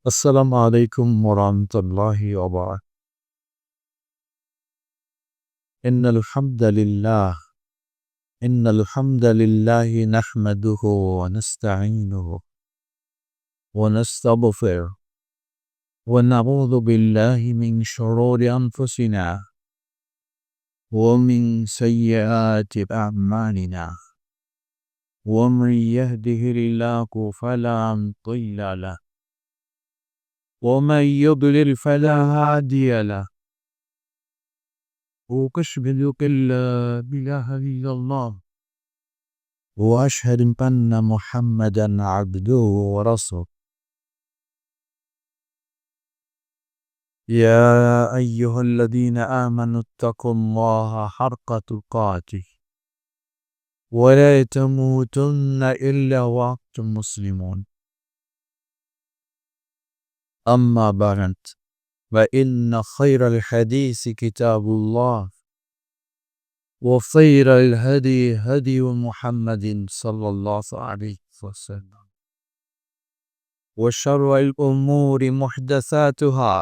السلام عليكم ورحمة الله وبركاته. إن الحمد لله إن الحمد لله نحمده ونستعينه ونستغفره ونعوذ بالله من شرور أنفسنا ومن سيئات أعمالنا ومن يهده الله فلا مضل له ومن يضلل فلا هادي له وأشهد أن لا إله إلا الله وأشهد أن محمدا عبده ورسوله. يا أيها الذين آمنوا اتقوا الله حق تقاته ولا تموتن إلا وأنتم مسلمون. أما بعد فإن خير الحديث كتاب الله وخير الهدي هدي محمد صلى الله عليه وسلم وشر الأمور محدثاتها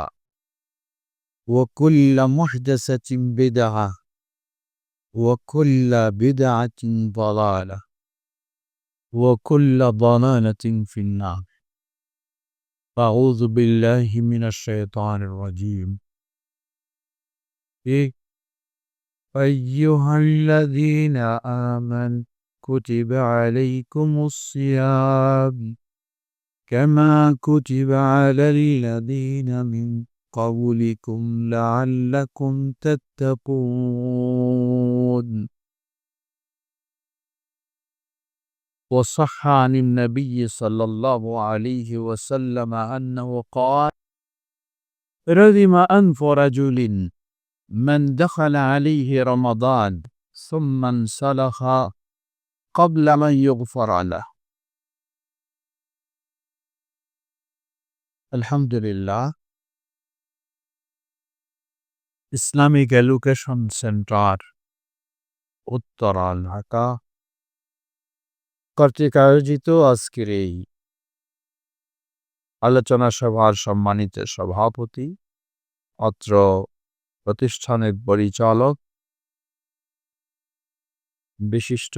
وكل محدثة بدعة وكل بدعة ضلالة وكل ضلالة في النار. أعوذ بالله من الشيطان الرجيم. أيها الذين آمنوا كتب عليكم الصيام كما كتب على الذين من قبلكم لعلكم تتقون. وصح عن النبي صلى الله عليه وسلم أنه قال: رغم أنف رجل من دخل عليه رمضان ثم انسلخ قبل أن يغفر له. আলহামদুলিল্লাহ, Islamic education centre Uttara Dhaka কর্তৃক আয়োজিত আজকের এই আলোচনা সভার সম্মানিত সভাপতি, অত্র প্রতিষ্ঠানের পরিচালক, বিশিষ্ট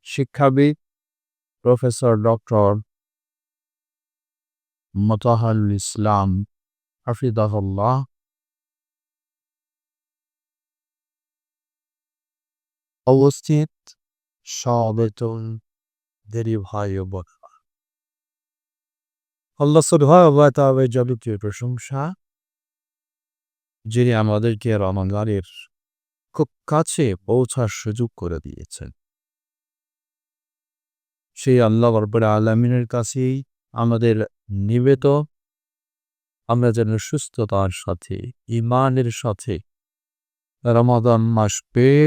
শিক্ষাবিদ প্রফেসর ডক্টর মোতাহারুল ইসলাম হাফিজাহুল্লাহ, অবস্থিত সবেতন দেরি ভাই ও বোন, আল্লাহ সুবহানাহু ওয়া তাআলার যাবতীয় প্রশংসা, যিনি আমাদেরকে রমজানের খুব কাছে পৌঁছার সুযোগ করে দিয়েছেন। সেই আল্লাহ রাব্বুল আলামিনের কাছেই আমাদের নিবেদন, আমরা যেন সুস্থতার সাথে ঈমানের সাথে রমাদান মাস পেয়ে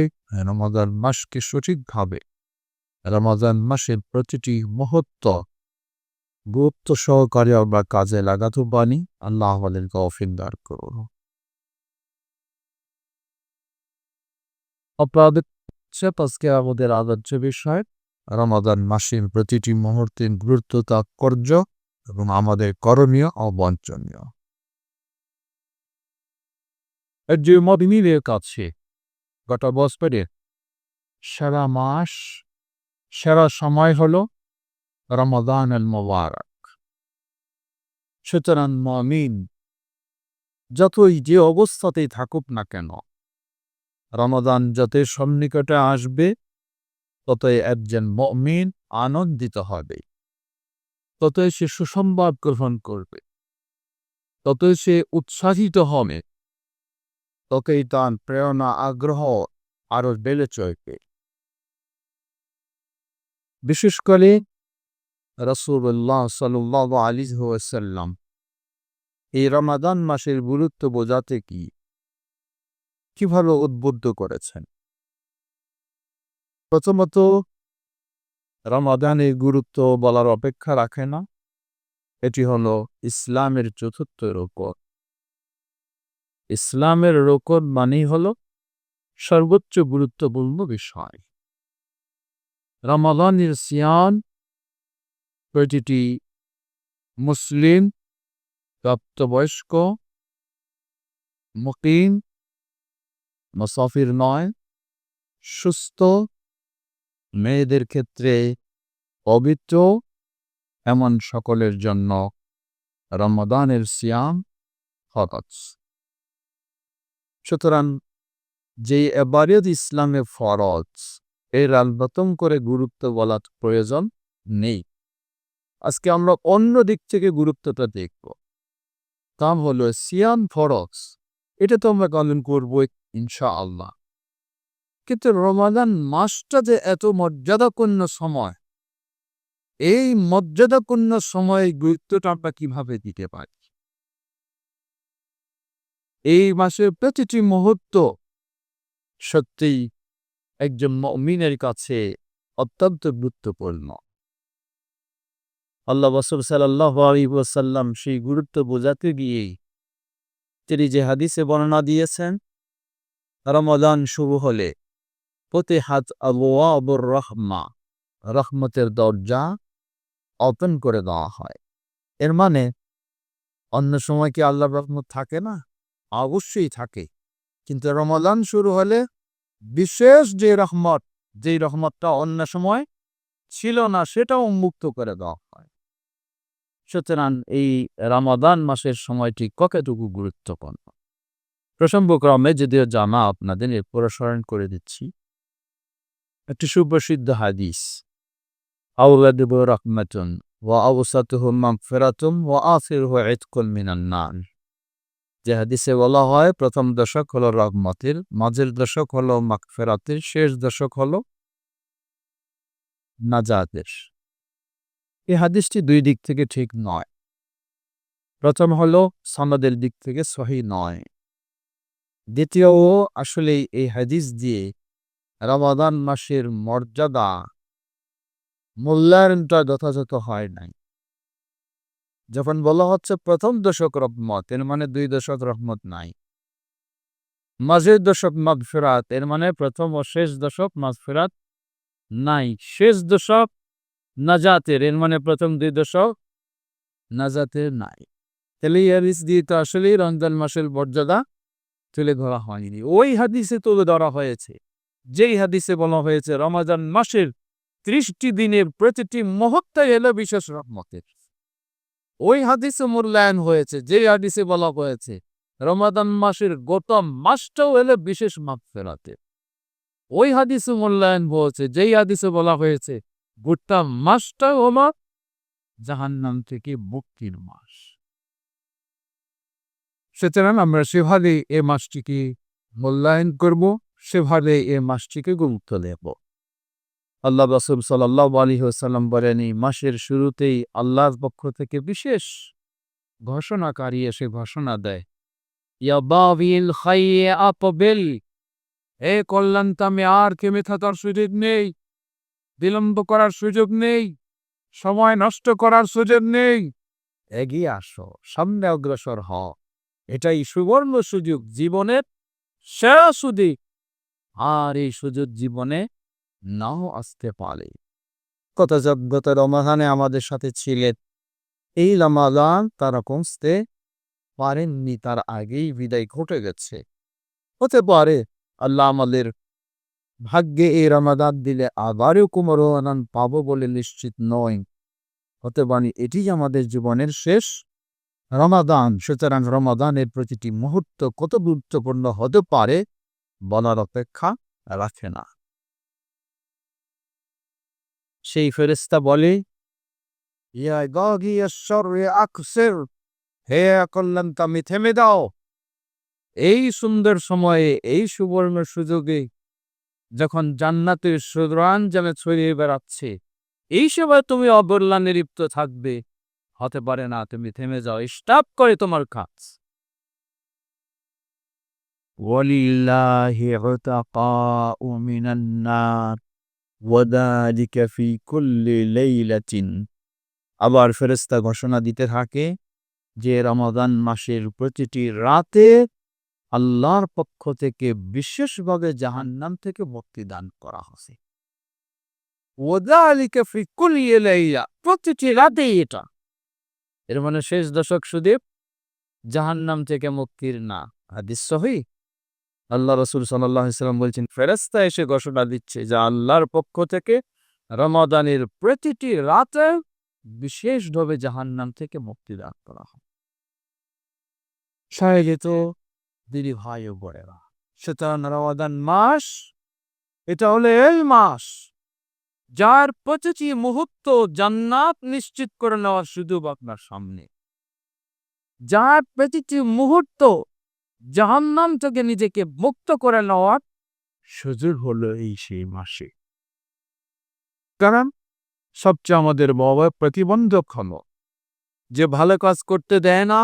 রমাদান মাসকে সঠিকভাবে রমাদান মাসের প্রতিটি মুহূর্ত গুরুত্ব সহকারে আমরা কাজে লাগাতে পারি। আল্লাহ আমাদের তৌফিক দান করুন। আপনাদের আজকে আমাদের আলোচ্য বিষয় রমাদান মাসের প্রতিটি মুহূর্তের গুরুত্ব, তাৎপর্য এবং আমাদের করণীয় ও বাঞ্ছনীয়। যে মুমিনের কাছে গত বছরের সেরা মাস, সেরা সময় হলো রমাদান আল মুবারক। সুতরাং মুমিন যতই যে অবস্থাতেই থাকুক না কেন, রমাদান যতই সন্নিকটে আসবে ততই একজন মুমিন আনন্দিত হবে, ততই সে সুসংবাদ গ্রহণ করবে, ততই সে উৎসাহিত হবে, ততই তার প্রেরণা আগ্রহ আরো বেড়ে চলবে। বিশেষ করে রাসূলুল্লাহ সাল্লাল্লাহু আলাইহি ওয়াসাল্লাম এই রমাদান মাসের গুরুত্ব বোঝাতে কিভাবে উদ্বুদ্ধ করেছেন। প্রথমত, রমাদানের গুরুত্ব বলার অপেক্ষা রাখে না। এটি হলো ইসলামের চতুর্থ রোকন। ইসলামের রোকন মানেই হলো সর্বোচ্চ গুরুত্বপূর্ণ বিষয়। রমাদানের সিয়াম প্রতিটি মুসলিম, প্রাপ্তবয়স্ক, মুকিম, মুসাফির নয়, সুস্থ, মেয়েদের ক্ষেত্রে পবিত্র, এমন সকলের জন্য রমাদানের সিয়াম ফরজ। সুতরাং যে ইবাদত ইসলামে ফরজ, এর আলবাতম করে গুরুত্ব বলার প্রয়োজন নেই। আজকে আমরা অন্য দিক থেকে গুরুত্বটা দেখব। তা হলো সিয়াম ফরজ, এটা তো আমরা পালন করবো ইনশাআল্লাহ, কিন্তু রমাদান মাসটা যে এত মর্যাদাপূর্ণ সময়, এই মর্যাদাপূর্ণ সময়ে গুরুত্বটা আমরা কিভাবে দিতে পারি? এই মাসের প্রতিটি মুহূর্ত সত্যিই একজন মুমিনের কাছে অত্যন্ত গুরুত্বপূর্ণ। আল্লাহ রাসূল সাল্লাল্লাহু আলাইহি ওয়াসাল্লাম সেই গুরুত্ব বোঝাতে গিয়ে তিনি যে হাদিসে বর্ণনা দিয়েছেন, রমাদান শুরু হলে ফতিহাত আবওয়াবুর রাহমা, রহমতের দরজা ওপেন করে দেওয়া হয়। এর মানে অন্য সময় কি আল্লাহর রহমত থাকে না? অবশ্যই থাকে, কিন্তু রমাদান শুরু হলে বিশেষ যে রহমত, যেই রহমতটা অন্য সময় ছিল না, সেটাও উন্মুক্ত করে দেওয়া হয়। সুতরাং এই রমাদান মাসের সময়টি কতটুকু গুরুত্বপূর্ণ, প্রসঙ্গক্রমে যদিও জানা আপনাদের এরপর স্মরণ করে দিচ্ছি। একটি সুপ্রসিদ্ধ হাদিস, আউলাদুহু রাহমাতুন ওয়া আওসাতুহু মাগফিরাতুন ওয়া আখিরুহু ইতকুন মিনান নার। যে হাদিসে বলা হয় প্রথম দশক হলো রহমতের, মাঝের দশক হলো মাগফিরাতের, শেষ দশক হলো নাজাতের। এই হাদিসটি দুই দিক থেকে ঠিক নয়। প্রথম হলো সনদের দিক থেকে সহিহ নয়। দ্বিতীয়, আসলে এই হাদিস দিয়ে রমাদান মাসের মর্যাদা মূল্যায়নটা যথাযথ হয় নাই। যখন বলা হচ্ছে প্রথম দশক রহমত, এর মানে দুই দশক রহমত নাই। মাঝের দশক মাগফিরাত, এর মানে প্রথম ও শেষ দশক মাগফিরাত নাই। শেষ দশক নাজাতের, এর মানে প্রথম দুই দশক নাজাতের নাই। তাহলে এই হাদিস দিয়ে তো আসলেই রমজান মাসের মর্যাদা তুলে ধরা হয়নি। ওই হাদিসে তুলে ধরা হয়েছে যেই হাদিসে বলা হয়েছে রমাদান মাসের 30টি দিনের প্রতিটি মুহূর্তে এলো বিশেষ রহমতের। ওই হাদিসে মূল্যায়ন হয়েছে যেই হাদিসে বলা হয়েছে রমাদান মাসের গোটা মাসটাও এলো বিশেষ মাগফিরাতের। ওই হাদিসে মূল্যায়ন হয়েছে যেই হাদিসে বলা হয়েছে গোটা মাসটাও হলো জাহান্নাম থেকে মুক্তির মাস। সুতরাং আমরা সেভাবে এ মাসটিকে মূল্যায়ন করব, সেভাবে এ মাসটিকে গুরুত্ব দেব। আল্লাহ রাসূল সাল্লাল্লাহু আলাইহি ওয়াসাল্লাম বলেন, এই মাসের শুরুতেই আল্লাহর পক্ষ থেকে বিশেষ ঘোষণাকারী এসে ঘোষণা দেয়, ইয়া বাগিল খাইরি আকবিল, হে কল্যাণকামী, আর থেমে থাকার সুযোগ নেই, বিলম্ব করার সুযোগ নেই, সময় নষ্ট করার সুযোগ নেই, এগিয়ে আসো, সামনে অগ্রসর হও। এটাই সুবর্ণ সুযোগ, জীবনের সেরা সুযোগ। আর এই সুযোগ জীবনে নাও আসতে পারে। কত যোগ্যতা রমাদানে আমাদের সাথে ছিলেন, এই রমাদান তারা পৌঁছতে পারেননি, তার আগেই বিদায় ঘটে গেছে। হতে পারে আল্লাহ আমাদের ভাগ্যে এই রমাদান দিলে আবারও কোনো রমাদান পাবো বলে নিশ্চিত নয়। হতে পারে এটি আমাদের জীবনের শেষ রমাদান। সুতরাং রমাদানের প্রতিটি মুহূর্ত কত গুরুত্বপূর্ণ হতে পারে বলার অপেক্ষা রাখে না। সেই ফেরেশতা বলে, ইয়া গাগিয়াশ শাররি আকসির, হে কল্যাণকামী, থেমে দাও। এই সুন্দর সময়ে, এই সুবর্ণ সুযোগে, যখন জান্নাতের সুঘ্রাণ যেন ছড়িয়ে বেড়াচ্ছে, এই সময় তুমি অবহেলায় লিপ্ত থাকবে, হতে পারে না। তুমি থেমে যাও, স্টপ করে তোমার কাজ। ওয়ালিল্লাহি উতাকাউ মিনান নার ওয়া যালিকা ফি কুল্লি লাইলাতিন। আবার ফেরেশতা ঘোষণা দিতে থাকে যে রমাদান মাসের প্রতিটি রাতে আল্লাহর পক্ষ থেকে বিশেষভাবে জাহান্নাম থেকে মুক্তি দান করা হয়েছে। ওয়া যালিকা ফি কুল্লি লাইলা, প্রতিটি রাতেই এটা। এর মানে শেষ দশক সুদীপ জাহান্নাম থেকে মুক্তির না। হাদিস সহিহ। আল্লাহ রাসূল সাল্লাল্লাহু আলাইহি ওয়াসাল্লাম বলছেন, ফেরেশতা এসে ঘোষণা দিচ্ছে যে আল্লাহর পক্ষ থেকে রমাদানের প্রতিটি রাতে বিশেষভাবে জাহান্নাম থেকে মুক্তি দান করা হয়। শায়িত দিদি ভাই ও বোনেরা, সুতরাং রমাদান মাস এটা হলো এই মাস যার প্রতিটি মুহূর্ত জান্নাত নিশ্চিত করে নেওয়ার সুযোগ আপনার সামনে, যার প্রতিটি মুহূর্ত জাহান্নাম থেকে নিজেকে মুক্ত করে নেওয়ার সুযোগ হলো এই সেই মাসে। কারণ সবচেয়ে আমাদের বড় প্রতিবন্ধক হলো যে ভালো কাজ করতে দেয় না,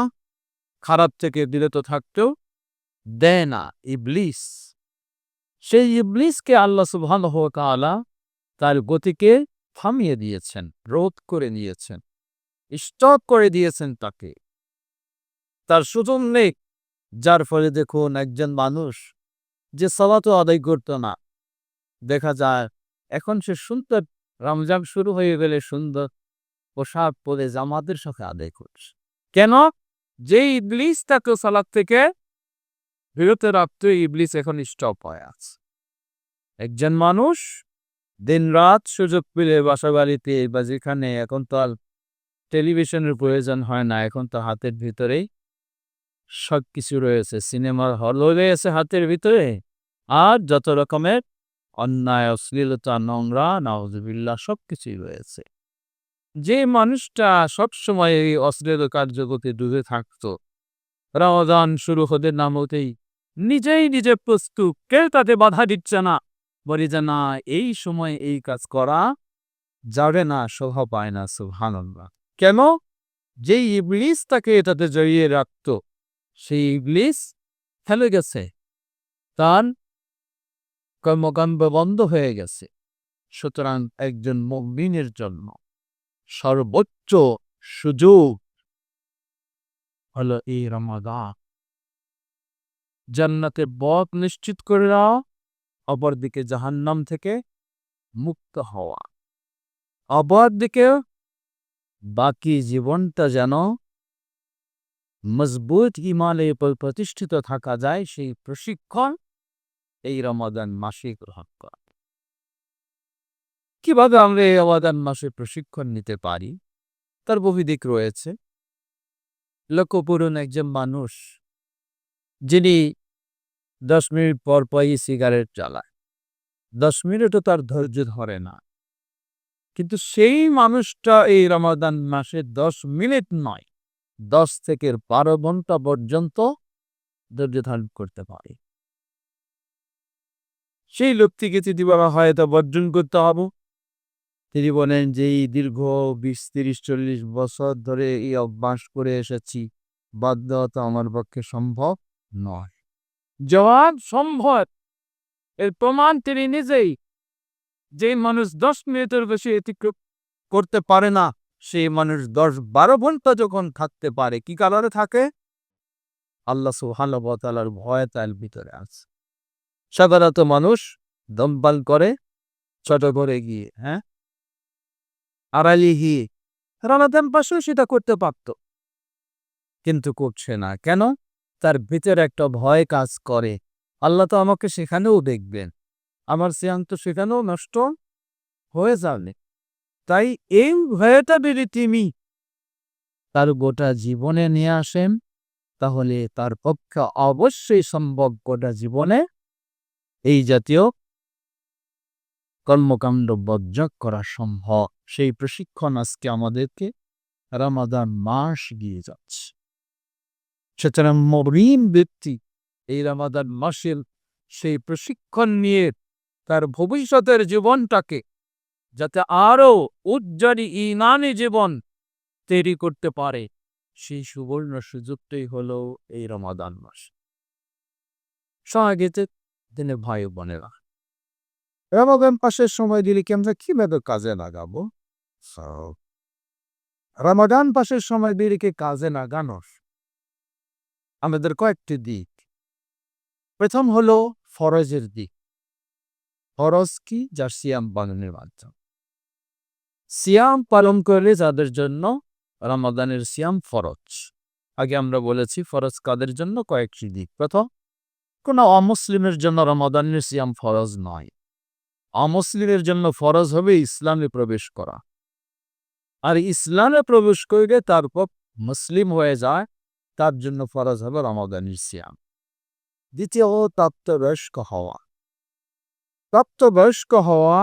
খারাপ থেকে বিরত থাকতেও দেয় না ইবলিস। সেই ইবলিসকে আল্লাহ সুবহানাহু ওয়া তাআলা তার গতিকে থামিয়ে দিয়েছেন, রোধ করে নিয়েছেন, স্টপ করে দিয়েছেন তাকে, তার সুযোগ নেই। যার ফলে দেখুন একজন মানুষ যে সালাতও আদায় করতো না, দেখা যায় এখন সে সুন্দর, রমজান শুরু হয়ে গেলে সুন্দর পোশাক পরে জামাতের সাথে আদায় করছে। কেন? যে ইবলিস তাকে সালাত থেকে বিরত রাখতো, ইবলিস এখন স্টপ হয়ে আছে। একজন মানুষ দিন রাত সুযোগ পেলে বাসা বাড়িতে বা যেখানে, এখন তো আর টেলিভিশনের প্রয়োজন হয় না, এখন তো হাতের ভিতরেই সবকিছু রয়েছে, সিনেমার হল রয়েছে হাতের ভিতরে, আর যত রকমের অন্যায়, অশ্লীলতা, নোংরা, নাউজুবিল্লাহ সবকিছুই রয়েছে। যে মানুষটা সবসময় এই অশ্লীল কার্যগতে ডুবে থাকতো, রমাদান শুরু হতে না হতেই নিজেই নিজে প্রস্তুত, কেউ তাতে বাধা দিচ্ছে না, বলি যে না এই সময় এই কাজ করা যাবে না, শোভা পায় না। সুবহানাল্লাহ। কেন? যেই ইবলিস তাকে এটাতে জড়িয়ে রাখতো, সেই ইবলিস ফেলে গেছে, তার কর্মকাণ্ড বন্ধ হয়ে গেছে। সুতরাং একজন মুমিনের জন্য সর্বোচ্চ সুযোগ হলো এই রমাদান। জান্নাতের পথ নিশ্চিত করে দেওয়া, অপরদিকে জাহান্নাম থেকে মুক্ত হওয়া, অপরদিকে বাকি জীবনটা যেন মজবুত ইমানে প্রতিষ্ঠিত থাকা যায়, সেই প্রশিক্ষণ এই রমাদান মাসে গ্রহণ করা। কিভাবে আমরা এই রমাদান মাসে প্রশিক্ষণ নিতে পারি তার বহু দিক রয়েছে। লক্ষ্য করুন একজন মানুষ যিনি 10 মিনিট পর পরই সিগারেট চালায়, 10 মিনিটও তার ধৈর্য ধরে না, কিন্তু সেই মানুষটা এই রমাদান মাসে 10 মিনিট নয়, 10 থেকে 12 ঘন্টা পর্যন্ত ধৈর্য ধারণ করতে পারে। সেই লোকটিকে যদি বলা হয় তা বর্জন করতে হবে, তিনি বলেন যে এই দীর্ঘ 20, 30, 40 বছর ধরে এই অভ্যাস করে এসেছি, বাদ দেওয়া তো আমার পক্ষে সম্ভব নয়। জবাব সম্ভব, এর প্রমাণ তিনি নিজেই। যে মানুষ 10 মিনিটের বেশি এটি করতে পারে না, সেই মানুষ 10-12 ঘন্টা যখন থাকতে পারে, কি কারণে থাকে? আল্লাহ সুবহানাহু ওয়া তাআলার ভয় তার ভিতরে আছে। সাধারণত মানুষ দমবাল করে ছোট করে গিয়ে, আড়ালে গিয়ে রমাদান মাসেও সেটা করতে পারত, কিন্তু করছে না। কেন? তার ভিতরে একটা ভয় কাজ করে, আল্লাহ তো আমাকে সেখানেও দেখবেন, আমার সিয়াম তো সেখানেও নষ্ট হয়ে যাবে। তাই এই ভয়টা যদি তিনি তার গোটা জীবনে নিয়ে আসেন, তাহলে তার পক্ষে অবশ্যই সম্ভব গোটা জীবনে এই জাতীয় কর্মকাণ্ড বর্জন করা সম্ভব। সেই প্রশিক্ষণ আজকে আমাদেরকে রমাদান মাস দিয়ে যাচ্ছে। সুতরাং মুমিন ব্যক্তি এই রমাদান মাসের সেই প্রশিক্ষণ নিয়ে তার ভবিষ্যতের জীবনটাকে যাতে আরো উজ্জ্বল ঈমানি জীবন তৈরি করতে পারে, সেই সুবর্ণ সুযোগটাই হলো এই রমাদান মাস। সহায়তা দিনে ভাই বোনেরা, রমাদান মাসের সময় দিলে কি আমরা কিভাবে কাজে লাগাবো? রমাদান মাসের সময় দিকে কাজে লাগানোর আমাদের কয়েকটি দিক। প্রথম হলো ফরজের দিক। ফরজ কি? যার সিয়াম পালনের মাধ্যম। সিয়াম পালন করলে যাদের জন্য রমাদানের সিয়াম ফরজ। আগে আমরা বলেছি ফরজ কাদের জন্য, কয়েকটি দিক। প্রথম, কোনো অমুসলিমের জন্য রমাদানের সিয়াম ফরজ নয়। অমুসলিমের জন্য ফরজ হবে ইসলামে প্রবেশ করা, আর ইসলামে প্রবেশ করলে তারপর মুসলিম হয়ে যায়, তার জন্য ফরজ হবে রমাদানের সিয়াম। দ্বিতীয়, প্রাপ্তবয়স্ক হওয়া। প্রাপ্তবয়স্ক হওয়া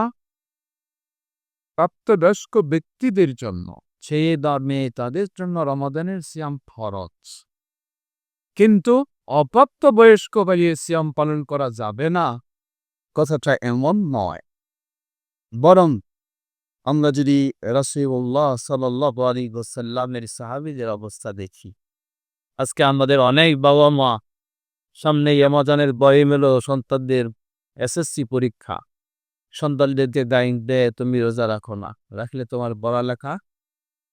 প্রাপ্তবয়স্ক ব্যক্তিদের জন্য, ছেলে বা মেয়ে, তাদের জন্য রমাদানের সিয়াম ফরজ। কিন্তু অপ্রাপ্তবয়স্ক হয়ে সিয়াম পালন করা যাবে না, কথাটা এমন নয়। বরং আমরা যদি রাসূলুল্লাহ সাল্লাল্লাহু আলাইহি ওয়াসাল্লামের সাহাবীদের অবস্থা দেখি, আজকে আমাদের অনেক বাবা মা সামনে রমাদানের বয়ে মেলো সন্তানদের এসএসসি পরীক্ষা, সন্তানদেরকে দায়িত্ব দেয় তুমি রোজা রাখো না, রাখলে তোমার পড়ালেখা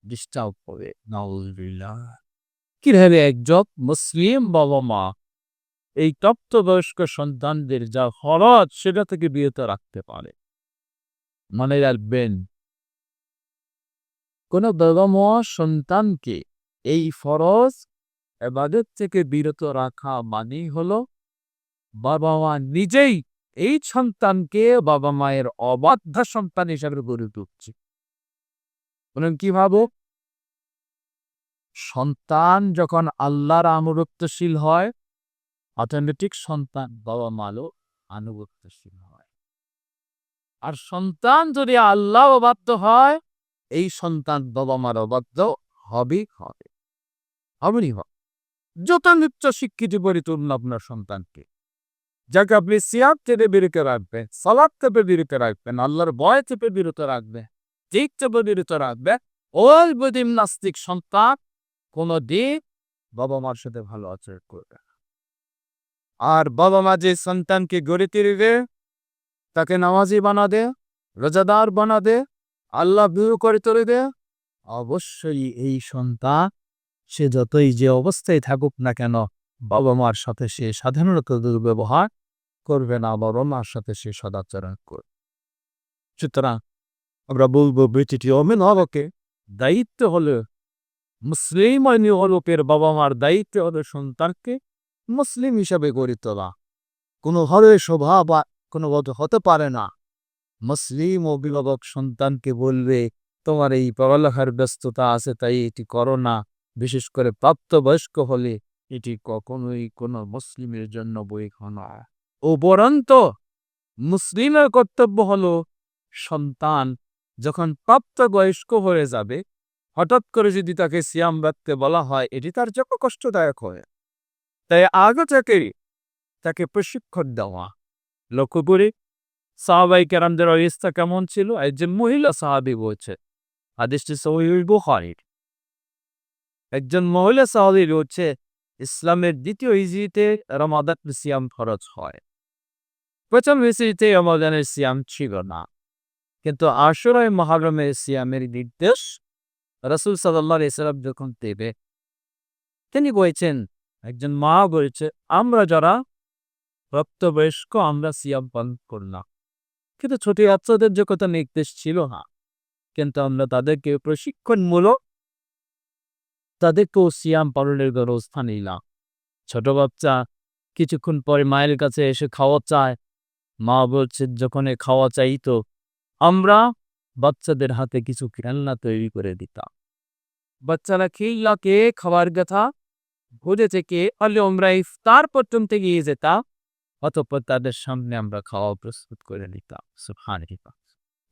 ডিস্টার্ব হবে। নাউযুবিল্লাহ। কিভাবে একজন মুসলিম বাবা মা এই প্রাপ্তবয়স্ক সন্তানদের যা ফরজ সেটা থেকে বিরত রাখতে পারে? মনে রাখবেন, কোন বাবা মা সন্তানকে এই ফরজ ইবাদত থেকে বিরত রাখা মানেই হলো বাবা মা নিজেই এই সন্তানকে বাবা মায়ের অবাধ্য সন্তান হিসাবে গড়ে তুলছে। বলেন কিভাবে? সন্তান যখন আল্লাহর আনুগত্যশীল হয়, অটোমেটিক সন্তান বাবা মারও আনুগত্যশীল হয়। আর সন্তান যদি আল্লাহ অবাধ্য হয়, এই সন্তান বাবা মার অবাধ্য হবেই হবে। হবেই হবে। যত উচ্চ শিক্ষিত করে তুলুন আপনার সন্তানকে, যাকে আপনি সিয়াম থেকে বিরত রাখবেন, সালাত থেকে বিরত রাখবেন, আল্লাহর ভয় থেকে বিরত রাখবেন, দিক থেকে বিরত রাখবেন, ওই বদিম নাস্তিক সন্তান কোনো দিন বাবা মার সাথে ভালো আচরণ করবে না। আর বাবা মা যে সন্তানকে গড়ে তুলবে, তাকে নামাজি বানাবে, রোজাদার বানাবে, আল্লাহ ভীরু করে তুলবে, অবশ্যই এই সন্তান সে যতই যে অবস্থায় থাকুক না কেন, বাবা মার সাথে সে সাধারণত দুর্ব্যবহার করবে না, বাবা মার সাথে সে সদাচরণ করবে। সুতরাং আমরা বলবো ব্যক্তিটি অভিভাবকের দায়িত্ব হলো, মুসলিম অভিভাবকের বাবা মার দায়িত্ব হলো সন্তানকে মুসলিম হিসাবে গড়ে তোলা। কোনোভাবে স্বভাব বা কোনো হতে পারে না মুসলিম অভিভাবক সন্তানকে বলবে তোমার এই পড়ালেখার ব্যস্ততা আছে তাই এটি করো না, বিশেষ করে প্রাপ্তবয়স্ক হলে এটি কখনোই কোনো মুসলিমের জন্য বৈধ নয়। উপরন্ত মুসলিমের কর্তব্য হলো সন্তান যখন প্রাপ্তবয়স্ক হয়ে যাবে, হঠাৎ করে যদি তাকে সিয়াম রাখতে বলা হয়, এটি তার জন্য কষ্টদায়ক হয়। তাই আগে থেকেই তাকে প্রশিক্ষণ দেওয়া। লক্ষ্য করে সাহাবায়ে কেরামদের অবস্থা কেমন ছিল? একজন মহিলা সাহাবী বলছে, হাদিসটি সহিহ বুখারীর। একজন মহিলা সাহাবী বলছে, ইসলামের দ্বিতীয় হিজরিতে রমাদান সিয়াম ফরজ হয়। প্রথম হিজরিতে রমাদানের সিয়াম ছিল না, কিন্তু আশুরায়ে মুহররমের সিয়ামের নির্দেশ রাসূল সাল্লাল্লাহু আলাইহি ওয়াসাল্লাম যখন দেবে, তিনি বলছেন, একজন মা বলছে, আমরা যারা প্রাপ্তবয়স্ক আমরা সিয়াম পালন করলাম, কিন্তু ছোট বাচ্চাদের যে কথা নির্দেশ ছিল না, কিন্তু আমরা তাদেরকে প্রশিক্ষণমূলক তাদেরকেও সিয়াম পালনের ব্যবস্থা নিলাম। ছোট বাচ্চা কিছুক্ষণ পরে মায়ের কাছে এসে খাওয়া চায়, মা বলছে যখন খাওয়া চাইতো আমরা বাচ্চাদের হাতে কিছু খেলনা তৈরি করে দিতাম। বাচ্চারা খেলনাকে খাওয়ার কথা ভুলে থেকে হলে আমরা ইফতার পর্যন্ত গিয়ে যেতাম, অতঃপর তাদের সামনে আমরা খাওয়া প্রস্তুত করে নিতাম। সুবহানাল্লাহ।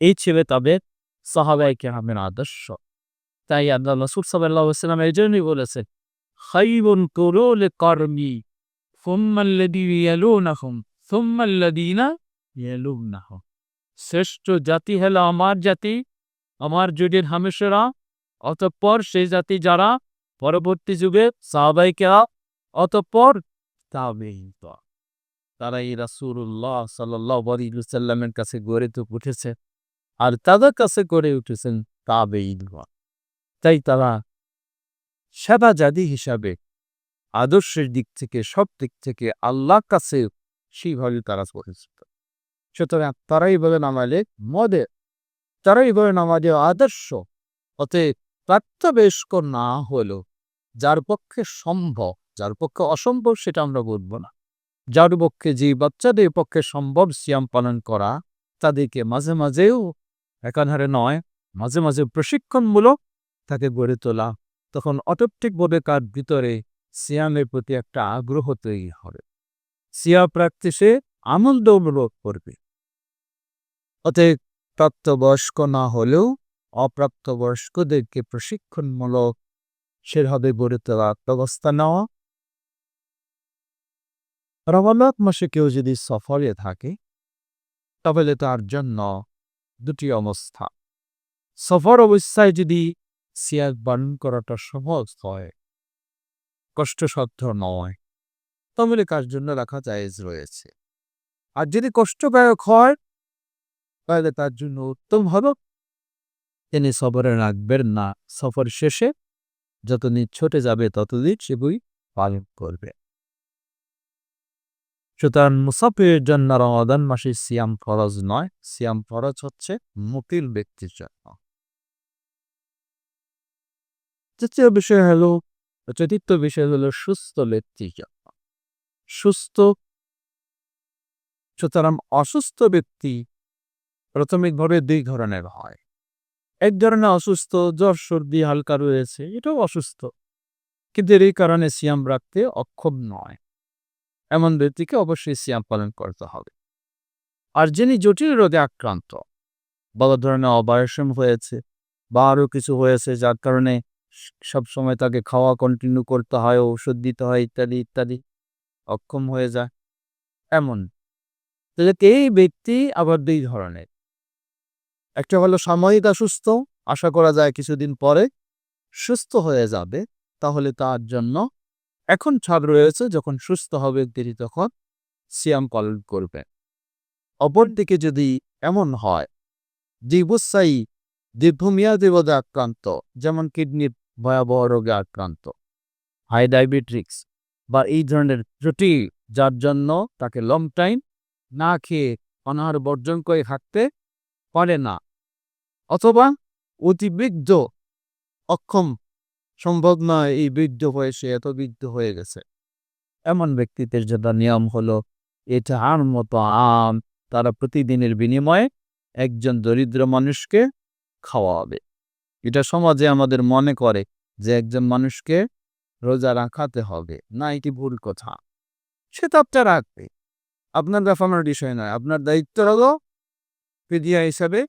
এই ছিল তবে সাহাবায়ে কেরামের আদর্শ। তাই আল্লাহ রাসূল সাল্লাল্লাহু আলাইহি ওয়াসাল্লাম এই জন্যই বলেছেন, খায়রুল কুরুনি করনি সুম্মা আল্লাযীনা ইয়ালুনাহুম সুম্মা আল্লাযীনা ইয়ালুনাহুম। শ্রেষ্ঠ জাতি হলো আমার জাতি, আমার যুগের হামেশরা, অতঃপর সেই জাতি যারা পরবর্তী যুগে সাহাবায়ে কেরাম, অতঃপর তাবেঈন। তারা এই রাসূলুল্লাহ সাল্লাল্লাহু আলাইহি ওয়াসাল্লামের কাছে গড়ে উঠেছে, আর তাদের কাছে গড়ে উঠেছেন তাবেঈনগণ। তাই তারা সেবা জাতি হিসাবে আদর্শের দিক থেকে সব দিক থেকে আল্লাহর কাছে সেইভাবে তারা পরিচিত। সুতরাং তারাই বলেন আমাদের মডেল, তারাই বলেন আমাদের আদর্শ। অতএব প্রাপ্তবয়স্ক না হলেও যার পক্ষে সম্ভব, যার পক্ষে অসম্ভব সেটা আমরা বলব না। যার পক্ষে, যে বাচ্চাদের পক্ষে সম্ভব সিয়াম পালন করা, তাদেরকে মাঝে মাঝেও, একাধারে নয়, মাঝে মাঝে প্রশিক্ষণমূলক তাকে গড়ে তোলা। তখন অটোমেটিকভাবে তার ভিতরে সিয়ামের প্রতি একটা আগ্রহ তৈরি হবে। সিয়াম প্র্যাকটিসে আনন্দ অনুভব করবে। অতএব প্রাপ্তবয়স্ক না হলেও অপ্রাপ্তবয়স্কদেরকে প্রশিক্ষণমূলক সেভাবে গড়ে তোলার ব্যবস্থা নেওয়া। রমাদান মাসে কেউ যদি সফরে থাকে তাহলে তার জন্য দুটি অবস্থা। সফর অবস্থায় যদি সিয়াম পালন করাটা সহজ হয়, কষ্টসাধ্য নয়, তাহলে কার জন্য রাখা জায়েজ রয়েছে। আর যদি কষ্টদায়ক হয় তাহলে তার জন্য উত্তম হবে তিনি সফরে রাখবেন না, সফর শেষে যতদিন ছুটে যাবে ততদিন সেগুলি পালন করবে। সুতরাং মুসাফিরের জন্য রমাদান মাসে সিয়াম ফরজ নয়, সিয়াম ফরজ হচ্ছে মুকিল ব্যক্তির জন্য। চতুর্থ বিষয় হলো সুস্থ ব্যক্তির জন্য। সুস্থ, সুতরাং অসুস্থ ব্যক্তি প্রাথমিকভাবে দুই ধরনের হয়। এক ধরনের অসুস্থ, জ্বর সর্দি হালকা রয়েছে, এটাও অসুস্থ, কিন্তু এই কারণে সিয়াম রাখতে অক্ষম নয়, এমন ব্যক্তিকে অবশ্যই সিয়াম পালন করতে হবে। আর যিনি জটিল রোগে আক্রান্ত, বড় ধরনের অপারেশন হয়েছে বা আরও কিছু হয়েছে যার কারণে সবসময় তাকে খাওয়া কন্টিনিউ করতে হয়, ঔষধ দিতে হয় ইত্যাদি ইত্যাদি, অক্ষম হয়ে যায়, এমন তাহলে এই ব্যক্তি আবার দুই ধরনের। একটা হলো সাময়িক অসুস্থ, আশা করা যায় কিছুদিন পরে সুস্থ হয়ে যাবে, তাহলে তার জন্য এখন ছাড় রয়েছে, যখন সুস্থ হবে তিনি তখন সিয়াম পালন করবেন। অপরদিকে যদি এমন হয় দীর্ঘস্থায়ী দীর্ঘমেয়াদী রোগে আক্রান্ত, যেমন কিডনির ভয়াবহ রোগে আক্রান্ত, হাই ডায়াবেটিক্স বা এই ধরনের জটিল, যার জন্য তাকে লং টাইম না খেয়ে অনাহার বর্জন করে থাকতে পারে না, অথবা অতি বৃদ্ধ, অক্ষম, সম্ভব নয় এই বৃদ্ধ বয়সে, এত বৃদ্ধ হয়ে গেছে, এমন ব্যক্তিদের যেটা নিয়ম হলো এটা আর মতো আম তারা প্রতিদিনের বিনিময়ে একজন দরিদ্র মানুষকে খাওয়াবে। এটা সমাজে আমাদের মনে করে যে একজন মানুষকে রোজা রাখাতে হবে, না, এটি ভুল কথা। সে তো আপনার রাখবে, আপনার ব্যাপার বিষয় নয়, আপনার দায়িত্ব হলো ফিদিয়া হিসাবে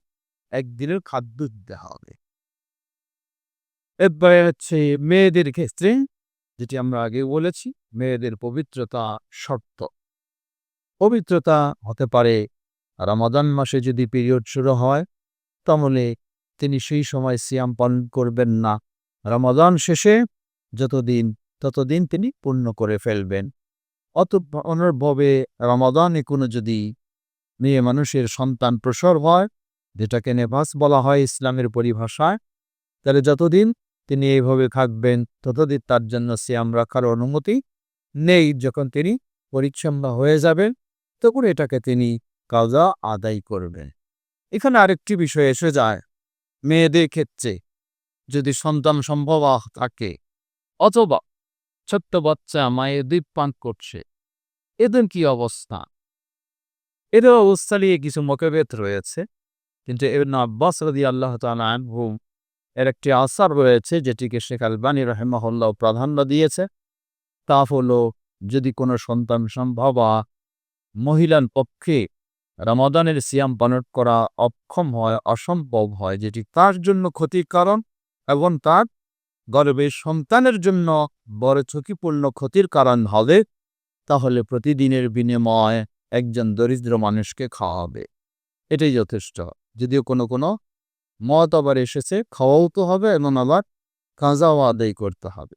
একদিনের খাদ্য দিতে হবে। এরপরে হচ্ছে মেয়েদের ক্ষেত্রে, যেটি আমরা আগে বলেছি, মেয়েদের পবিত্রতা শর্ত। পবিত্রতা হতে পারে রমাদান মাসে যদি পিরিয়ড শুরু হয় তাহলে তিনি সেই সময় সিয়াম পালন করবেন না, রমাদান শেষে ততদিন তিনি পূর্ণ করে ফেলবেন। অনুরূপভাবে রমাদানে কোনো যদি মেয়ে মানুষের সন্তান প্রসব হয়, যেটাকে নেফাস বলা হয় ইসলামের পরিভাষায়, তাহলে যতদিন তিনি এইভাবে থাকবেন ততদিন তার জন্য সিয়াম রাখার অনুমতি নেই। যখন তিনি পরিচ্ছন্ন হয়ে যাবেন তখন এটাকে তিনি কাজা আদায় করবেন। এখানে আরেকটি বিষয় এসে যায়, মেয়েদের ক্ষেত্রে যদি সন্তান সম্ভব থাকে অথবা ছোট্ট বাচ্চা মায়ের দুধ পান করছে, এদের কি অবস্থা? এদের অবস্থা নিয়ে কিছু মতভেদ রয়েছে, কিন্তু ইবনে আব্বাস রাদিয়াল্লাহু তাআলা আনহু এর একটি আসার রয়েছে যেটিকে শেখ আলবানী রাহিমাহুল্লাহ প্রাধান্য দিয়েছে। তা হলো, যদি কোনো সন্তান সম্ভব মহিলার পক্ষে রমাদানের সিয়াম পালন করা অক্ষম হয়, অসম্ভব হয়, যেটি তার জন্য ক্ষতির কারণ এবং তার গর্ভের সন্তানের জন্য বড় ঝুঁকিপূর্ণ ক্ষতির কারণ হবে, তাহলে প্রতিদিনের বিনিময়ে একজন দরিদ্র মানুষকে খাওয়াবে, এটাই যথেষ্ট। যদিও কোনো মত আবার এসেছে খাওয়াও তো হবে এবং আবার কাজাও আদায় করতে হবে,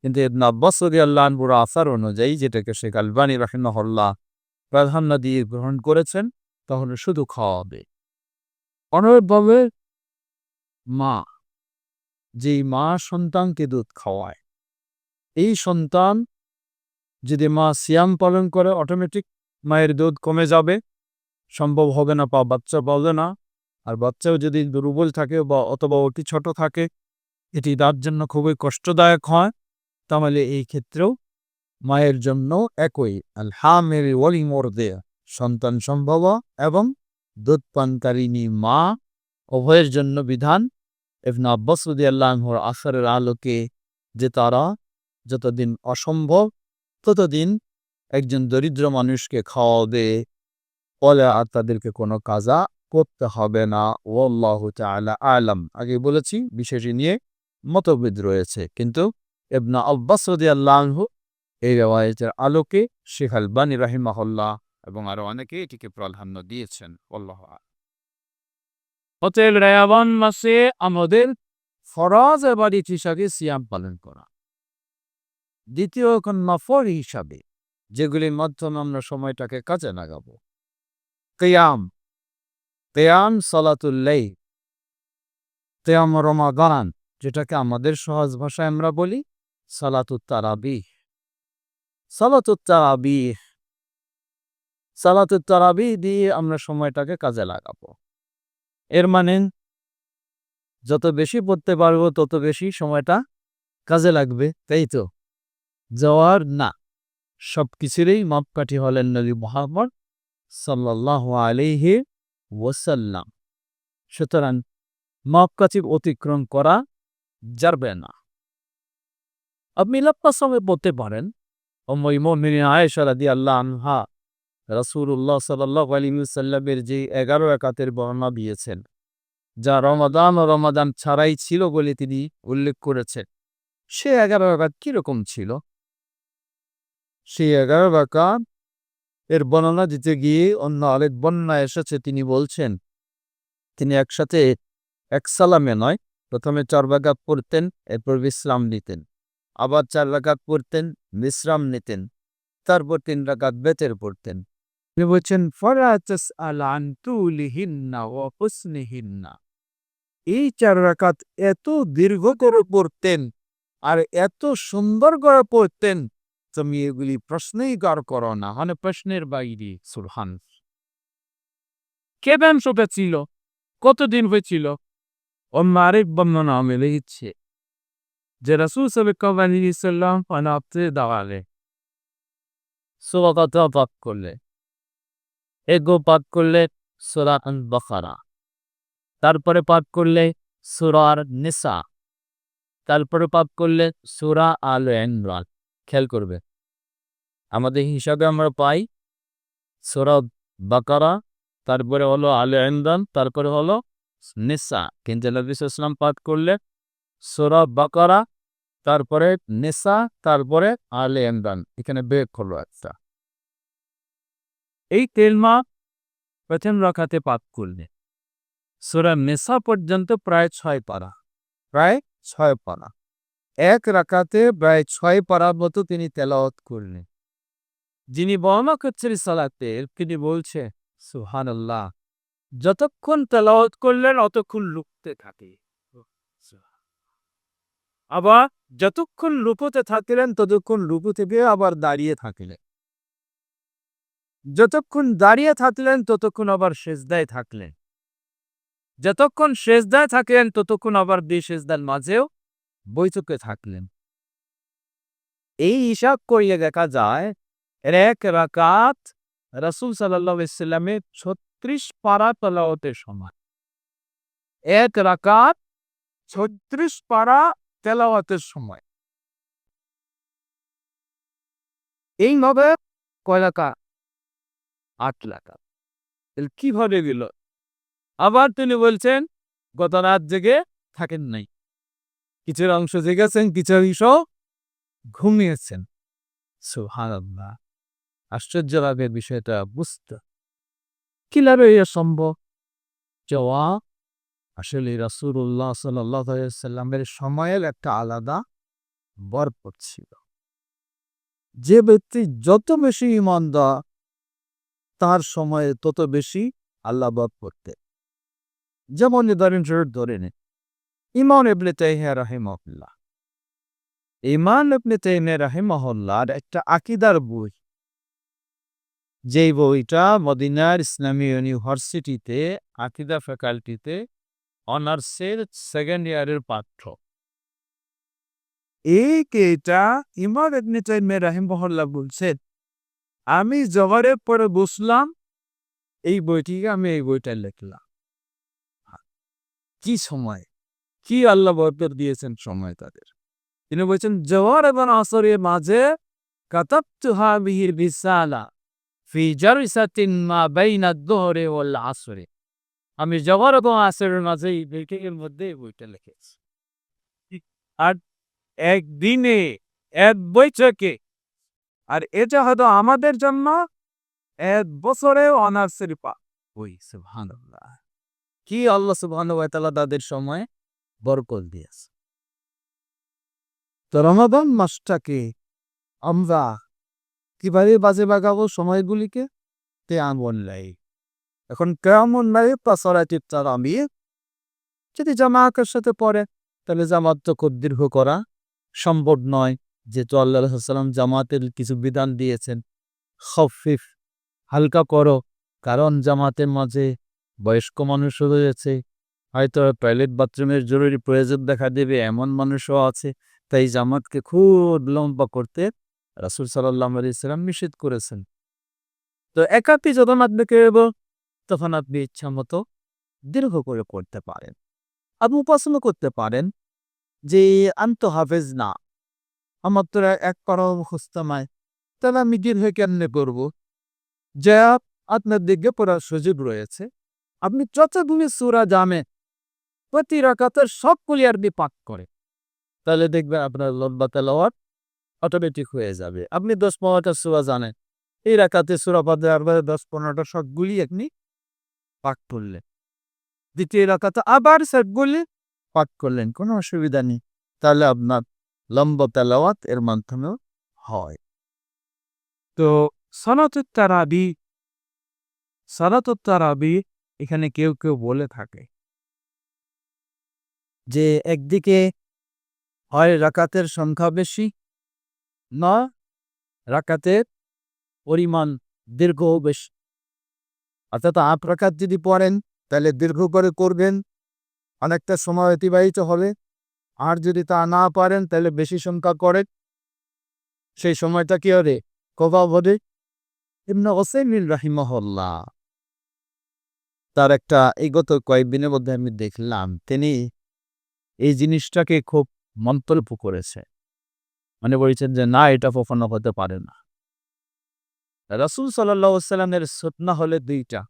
কিন্তু ইবনে আব্বাস রাদিয়াল্লাহু আনহুর আসার অনুযায়ী, যেটাকে শেখ আলবানী রাহিমাহুল্লাহ প্রাধান্য দিয়ে গ্রহণ করেছেন, তাহলে শুধু খাওয়াবে। অনুরূপভাবে মা, যেই মা সন্তানকে দুধ খাওয়ায়, এই সন্তান যদি মা সিয়াম পালন করে অটোমেটিক মায়ের দুধ কমে যাবে, সম্ভব হবে না, বাচ্চা পাবে না। আর বাচ্চাও যদি দুর্বল থাকে বা অথবা অতি ছোট থাকে এটি তার জন্য খুবই কষ্টদায়ক হয়, তাহলে এই ক্ষেত্রেও মায়ের জন্য একই আল হামিল ওয়াল মুরদি, সন্তান সম্ভবা এবং দুধ পানকারিণী মা উভয়ের জন্য বিধান ইবনে আব্বাস রাদিয়াল্লাহু আনহুর আসারের আলোকে যে তারা যতদিন অসম্ভব ততদিন একজন দরিদ্র মানুষকে খাওয়াবে, ফলে আর তাদেরকে কোনো কাজা করতে হবে না। ওয়াল্লাহু তাআলা আ'লাম। আগে বলেছি বিষয়টি নিয়ে মতভেদ রয়েছে, কিন্তু ইবনে আব্বাস রাদিয়াল্লাহু আনহু এই রিওয়ায়াতের আলোকে শেখ আলবানী রাহিমাহুল্লাহ এবং আরো অনেকে এটিকে প্রাধান্য দিয়েছেন। আল্লাহু আ'লাম। অতএব রায়াবান মাসে আমাদের ফরজ ইবাদত হিসাবে সিয়াম পালন করা। দ্বিতীয় নফল হিসাবে যেগুলির মাধ্যমে আমরা সময়টাকে কাজে লাগাবো, কিয়াম, কিয়াম সালাতুল লাইল, কিয়াম রমাদান, যেটাকে আমাদের সহজ ভাষায় আমরা বলি সালাতুত তারাবিহ। সালাতুত তারাবিহ, সালাতুত তারাবিহ দিয়ে আমরা সময়টাকে কাজে লাগাবো। এর মানে যত বেশি পড়তে পারবো তত বেশি সময়টা কাজে লাগবে, তাই তো? জওয়ার না, সব কিছুরই মাপকাঠি হলেন নবী মুহাম্মদ সাল্লাল্লাহু আলাইহি ওয়াসাল্লাম। সুতরাং মাপকাঠি অতিক্রম করা যাবে না। আপনি লম্বা সময় পড়তে পারেন। উম্মুল মুমিনিন আয়েশা রাদিয়াল্লাহু আনহা রাসূলুল্লাহ সাল্লাল্লাহু আলাইহি ওয়াসাল্লামের যে 11 রাকাতের বর্ণনা দিয়েছেন, যা রমাদান ও রমাদান ছাড়াই ছিল বলে তিনি উল্লেখ করেছেন। সে 11 রাকাত কিরকম ছিল? সেই 11 রাকাত এর বর্ণনা দিতে গিয়ে অন্য আরেক বর্ণনায় এসেছে, তিনি বলছেন তিনি একসাথে এক সালামে নয়, প্রথমে 4 রাকাত পড়তেন, এরপর বিশ্রাম নিতেন, আবার 4 রাকাত পড়তেন, বিশ্রাম নিতেন, তারপর 3 রাকাত বেতের পড়তেন। তিনি বলছেন ফালা তাসআল আন তুলিহিন্না ওয়া হুসনিহিন্না। এই 4 রাকাত এত দীর্ঘ করে পড়তেন আর এত সুন্দর করে পড়তেন, তুমি এগুলি প্রশ্নই করো না, মানে প্রশ্নের বাইরে। সুবহান। কেমন সেটা ছিল? কতদিন হয়েছিল? অন্য আরেক বর্ণনা মেলে ইচ্ছে যে রাসূল সাল্লাল্লাহু আলাইহি ওয়াসাল্লাম পানাতে দাঁড়ালে সূরাটা পাঠ করলে, এগো পাঠ করলে সূরা আল বাকারা, তারপরে পাঠ করলে সূরা নিসা, তারপরে পাঠ করলে সূরা আল ইমরান। খেয়াল করবে, আমাদের হিসাবে আমরা পাই সূরা বাকারা, তারপরে হলো আল ইমরান, তারপরে হলো নিসা। কিন্তু নবী সাল্লাল্লাহু আলাইহি ওয়াসাল্লাম পাঠ করলে সূরা বাকারা, তারপরে নিসা, তারপরে আল ইমরান। এখানে ব্রেক হলো একটা। এই তেলমা প্রথম রাকাতে পাঠ করলে সূরা নিসা পর্যন্ত প্রায় 6 পারা, প্রায় 6 পারা। এক রাকাতে প্রায় 6 পারার মতো তিনি তেলাওয়াত করলেন। যিনি বর্ণনা করছেন সালাতের, তিনি বলছে সুবহানাল্লাহ, যতক্ষণ তেলাওয়াত করলেন অতক্ষণ রুকতে থাকে, আবার যতক্ষণ রুকুতে থাকলেন ততক্ষণ রুকু থেকে আবার দাঁড়িয়ে থাকলেন, যতক্ষণ দাঁড়িয়ে থাকলেন ততক্ষণ আবার সেজদায় থাকলেন, যতক্ষণ সেজদায় থাকলেন ততক্ষণ আবার দুই সেজদার মাঝেও বৈঠকে থাকলেন। এই হিসাব করিয়ে দেখা যায় এক রাকাত রাসূল সাল্লাল্লাহু আলাইহি ওয়াসাল্লামের 36 পারা তেলাওয়াতের সমান। এক রাকাত 36 পারা তেলাওয়াতের সময়। এইভাবে কয় রাকাত? 8 রাকাত। কিভাবে গেল? আবার তিনি বলছেন গত রাত জেগে থাকেন নাই, কিছুর অংশ জেগেছেন, কিছু অংশ ঘুমিয়েছেন। সুবহানাল্লাহ, আশ্চর্য লাগে বিষয়টা বুঝতে। কিভাবে এ সম্ভব? জবাব, আসলে রাসূলুল্লাহ সাল্লাল্লাহু আলাইহি ওয়াসাল্লামের সময়ের একটা আলাদা বরকত ছিল। যে ব্যক্তি যত বেশি ঈমানদার, তার সময়ে তত বেশি আল্লাহ বরকত দেন। যেমন উদাহরণস্বরূপ ধরে নিন ইমাম ইবনে তাইমিয়া রাহিমাহুল্লাহ। ইমাম ইবনে তাইমিয়া রাহিমাহুল্লাহর একটা আকীদার বই, যেই বইটা মদিনার ইসলামী ইউনিভার্সিটিতে আকীদা ফ্যাকাল্টিতে অনার্সের 2nd ইয়ারের পাঠ্য। এটা ইমাম ইবনে তাইমিয়া রাহিমাহুল্লাহ বলছেন, আমি জোহরের পরে বসলাম, এই বইটা লিখলাম। কি সময়, কি আল্লাহ বরকত দিয়েছেন সময় তাদের। তিনি বলছেন জোহর এবং আসরের মাঝে কাতাবতু হাযিহির রিসালা ফি জালসাতিন মা বাইনা আয-যুহরি ওয়াল আসরি। আমি জোহর এবং আসরের মাঝে এই মিটিংয়ের মধ্যে এই বইটা লিখেছি। আর একদিনে, এক বৈঠকে। আর এটা হয়তো আমাদের জন্য ১ বছরেও অনার্সের বই। সুবহানাল্লাহ। কি আল্লাহ সুবহানাহু ওয়া তাআলা তাদের সময়ে বরকত দিয়েছে। তো রমাদান মাসটাকে আমরা কিভাবে বাজে লাগাবো সময়গুলিকে? কেয়ামুল লাইল। এখন কেয়ামুল লাইল প্লাস সালাতুত তারাবিহ যদি জামাতের সাথে পড়ে, তাহলে জামাতটা খুব দীর্ঘ করা সম্ভব নয়। যেহেতু আল্লাহ রাসূল সাল্লাল্লাহু আলাইহি ওয়াসাল্লাম জামাতের কিছু বিধান দিয়েছেন। খাফফিফ, হালকা করো। কারণ জামাতের মাঝে বয়স্ক মানুষও রয়েছে, হয়তো টয়লেট বাথরুমের জরুরি প্রয়োজন দেখা দেবে এমন মানুষও আছে। তাই জামাতকে খুব লম্বা করতে রাসূল সাল্লাল্লাহু আলাইহি ওয়াসাল্লাম নিষেধ করেছেন। তো একাকী যখন আপনি করব, তখন আপনি ইচ্ছামতো দীর্ঘ করে পড়তে পারেন। আপনি পছন্দ করতে পারেন যে আমি তো হাফেজ না, আমার তো এক পারাও মুখস্থ নাই, তাহলে আমি দীর্ঘ কেমনে করব? যা আপনার দিকে পড়ার সুযোগ রয়েছে। আপনি যতগুলি সূরা জানেন, প্রতি রাকাতের সবগুলি আপনি পাঠ করেন। তাহলে দেখবেন আপনার লম্বা তেলাওয়াত অটোমেটিক হয়ে যাবে। আপনি ১০-১৫টা সূরা জানেন, এই রাকাতে সূরা ফাতিহার ১০-১৫টা সবগুলি আপনি পাঠ করলেন। দ্বিতীয় রাকাতে আবার সবগুলি পাঠ করলেন, কোনো অসুবিধা নেই। তাহলে আপনার লম্বা তেলাওয়াত এর মাধ্যমেও হয়। তো সালাতুত তারাবিহ এখানে কেউ বলে থাকে যে একদিকে হয় রাকাতের সংখ্যা বেশি, না রাকাতের পরিমাণ দীর্ঘও বেশি। অর্থাৎ ৮ রাকাত যদি পড়েন, তাহলে দীর্ঘ করে করবেন, অনেকটা সময় অতিবাহিত হবে। আর যদি তা না পারেন, তাহলে বেশি সংখ্যা করেন, সেই সময়টা কি হবে? কবা হবে? ইবনে উসাইমিন রাহিমাহুল্লাহ তার একটা এই গত কয়েকদিনের মধ্যে আমি দেখলাম, তিনি এই জিনিসটাকে খুব মন্তব্য করেছে। মানে বলছেন যে না, এটা কখনো হতে পারে না। রাসূল সাল্লাল্লাহু আলাইহি ওয়াসাল্লামের সুন্নাহ হলো ২ টা।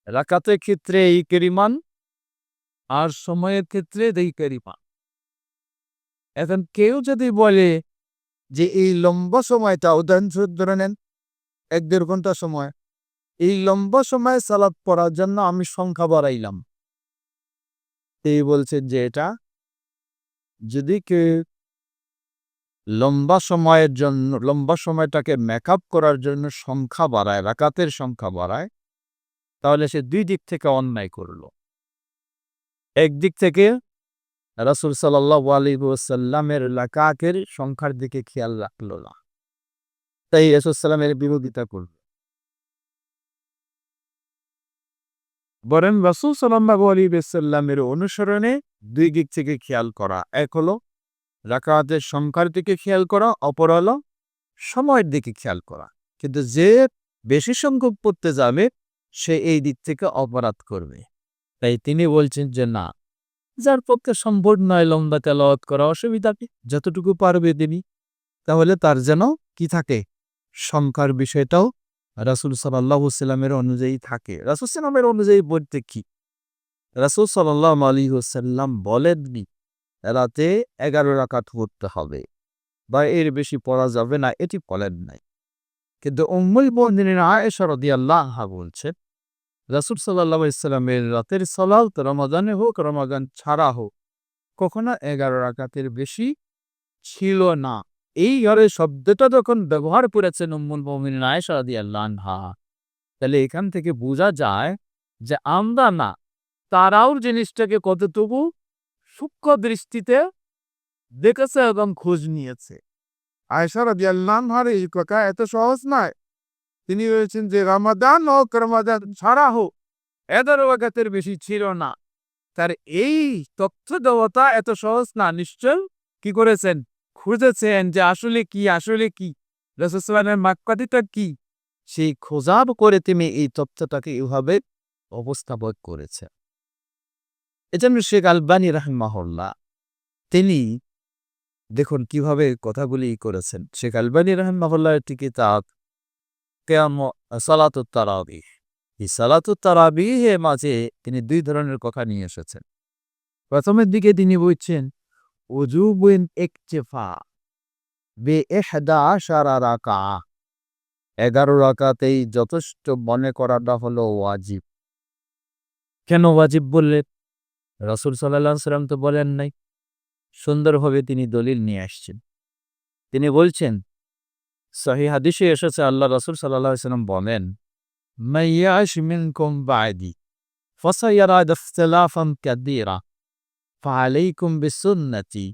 রাকাতের ক্ষেত্রে এই পরিমাণ, আর সময়ের ক্ষেত্রে এই পরিমাণ। এখন কেউ যদি বলে যে এই লম্বা সময়টা, উদাহরণস্বরূপ ধরে নেন ১-১.৫ ঘন্টা সময়, এই লম্বা সময়ে সালাত পড়ার জন্য আমি সংখ্যা বাড়াইলাম। তিনি বলছেন যে এটা যদি কেউ লম্বা সময়ের জন্য, লম্বা সময়টাকে মেকআপ করার জন্য সংখ্যা বাড়ায়, রাকাতের সংখ্যা বাড়ায়, তাহলে সে ২ দিক থেকে অন্যায় করল। একদিক থেকে রাসূল সাল্লাল্লাহু আলাইহি ওয়াসাল্লামের রাকাতের সংখ্যার দিকে খেয়াল রাখল না, তাই রাসূল সাল্লামের বিরোধিতা করল। বরং রাসূল সাল্লাল্লাহু আলাইহি ওয়াসাল্লামের অনুসরণে ২ দিক থেকে খেয়াল করা। এক হলো রাকাতের সংখ্যার দিকে খেয়াল করা, অপর হলো সময়ের দিকে খেয়াল করা। কিন্তু যে বেশি সংখ্যক পড়তে যাবে, সে এই দিক থেকে অপরাধ করবে। তাই তিনি বলছেন যে না, যার পক্ষে সম্ভব নয় লম্বা তেলাওয়াত করা, অসুবিধা কি? যতটুকু পারবে তিনি, তাহলে তার যেন কি থাকে? সংখ্যার বিষয়টাও রাসূল সাল্লাল্লাহু আলাইহি ওয়াসাল্লামের অনুযায়ী থাকে। রাসূল সাল্লামের অনুযায়ী বলতে কি? রাসূল সাল্লাল্লাহু আলাইহি ওয়াসাল্লাম বলেননি রাতে ১১ রাকাত পড়তে হবে বা এর বেশি পড়া যাবে না, এটি বলেন নাই। কিন্তু উম্মুল মুমিনিন আয়েশা রাদিয়াল্লাহু আনহা বলছেন, রাসূল সাল্লাল্লাহু আলাইহি ওয়াসাল্লামের রাতের সালাত রমাদানে হোক, রমাদান ছাড়া হোক, কখনো ১১ রাকাতের বেশি ছিল না। এই শব্দটা যখন ব্যবহার করেছেন উম্মুল মুমিনিন আয়েশা রাদিয়াল্লাহু আনহা, তাহলে এখান থেকে বোঝা যায় যে আমরা না, তারাও জিনিসটাকে কতটুকু সূক্ষ্ম দৃষ্টিতে দেখেছে এবং খোঁজ নিয়েছে। আয়েশা রাদিয়াল্লাহু আনহার এই কথা এত সহজ নয়। তিনি বলেছেন যে রমাদান হোক, রমাদান ছাড়া হোক, ১১ রাকাতের বেশি ছিল না। তার এই তথ্য দেওয়াটা এত সহজ না। নিশ্চয় কি করেছেন? খুঁজেছেন যে আসলে কি রাসূল সাল্লাল্লাহু মাক্কাদিটা কি, সেই খোঁজা করে তিনি এই তথ্যটাকে এভাবে উপস্থাপন করেছেন। এজন্য শেখ আলবানী রাহিমাহুল্লাহ তিনি দেখুন কিভাবে কথাগুলি করেছেন। শেখ আলবানী রাহিমাহুল্লাহ একটি কিতাব সালাতুত তারাবিহ। এই সালাতুত তারাবিহের মাঝে তিনি ২ ধরনের কথা নিয়ে এসেছেন। প্রথমের দিকে তিনি বলছেন উজুবুন ইকতিফা বে-১১ রাকাআহ, ১১ রাকাতেই যথেষ্ট মনে করাটা হলো ওয়াজিব। কেন ওয়াজিব বললেন? রাসূল সাল্লাল্লাহু আলাইহি ওয়াসাল্লাম তো বলেন নাই। সুন্দরভাবে তিনি দলিল নিয়ে আসছেন। তিনি বলছেন, সহিহ হাদিসে এসেছে আল্লাহ রাসূল সাল্লাল্লাহু আলাইহি ওয়াসাল্লাম বলেন, মান ইয়া'iশ মিনকুম বা'দি ফাসায়ারা ইখতিলাফান কাসীরা ফা'আলাইকুম বিসুন্নতি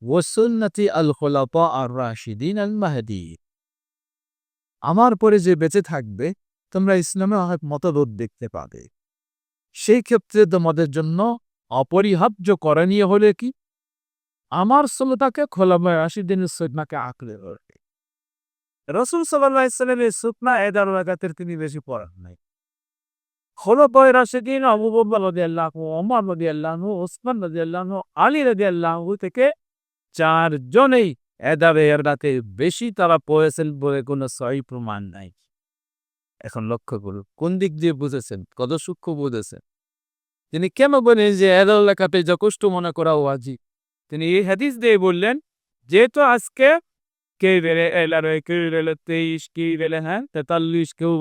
ওয়া সুন্নতি আল খুলাফা আর-রাশিদিন আল-মাহদিয়্যিন। আমার পরে যে বেঁচে থাকবে তোমরা ইসলামে অনেক মতভেদ দেখতে পাবে। সেই ক্ষেত্রে তোমাদের জন্য অপরিহার্য করণীয় হলে কি? আমার সুন্নতকে খোলাফায়ে রাশিদিনের সুন্নাহকে আঁকড়ে ধরবে। রাসূল সাল্লাল্লাহু আলাইহি ওয়াসাল্লামের সুন্নাহ ১১ রাকাতের তিনি বেশি পড়ান নাই। খোলাফায়ে রাশিদিন আবু বকর রাদিয়াল্লাহু আনহু, ওমর রাদিয়াল্লাহু আনহু, ওসমান রাদিয়াল্লাহু আনহু, আলী রাদিয়াল্লাহু আনহু থেকে ৪ জনেই ১১ রাকাতের বেশি তারা পড়েছেন বলে কোনো সহিহ প্রমাণ নাই। এখন লক্ষ্য করুন কোন দিক দিয়ে বুঝেছেন, কত সূক্ষ্ম বুঝেছেন। তিনি কেন বলেন যে ১১ রাকাতে যথেষ্ট মনে করা ওয়াজিব? তিনি এই হাদিস দিয়ে বললেন, যেহেতু আজকে কেউ বলে ১১, কেউ বলে ২৩, কেউ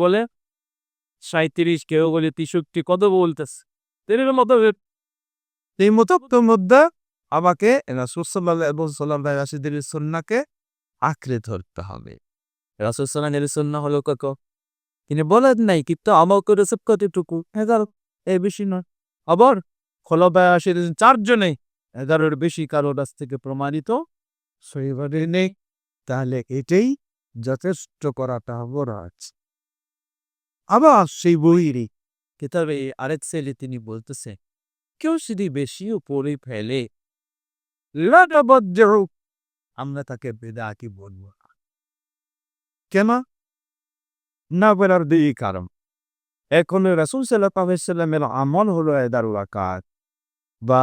বলে ৪৩, কেউ বলে ৩৭, কেউ বলে ৬৩, কত বলতেছে। তিনি মতভেদ। এই মতভেদের মধ্যে আমাকে রাসূল সাল্লাল্লাহু আলাইহি ওয়াসাল্লাম রাশিদিনের সুন্নাহকে আঁকড়ে ধরতে হবে। রাসূল সাল্লাল্লাহু আলাইহি ওয়াসাল্লাম হলো কত? তিনি বলেন নাই কিন্তু আমল করেছে কতটুকু? ১১, এর বেশি নয়। আবার খোলাফায়ে রাশিদিন ৪ জনেই ১১-এর বেশি কারো কাছ থেকে প্রমাণিত সহিভাবে নেই। তাহলে এটাই যথেষ্ট করাটা অপরাধ। আবার সেই বইয়েরই কিতাবে আরেক ছেলে তিনি বলতেছে, কেউ যদি বেশিও পড়ে ফেলে লা তাবাজ্জাউ, আমরা তাকে বেদাতি বলবো না। কেন? না বলার ২ কারণ। এখন রাসূল সাল্লাল্লাহু আলাইহি ওয়াসাল্লামের আমল হলো ১১ রাকাত বা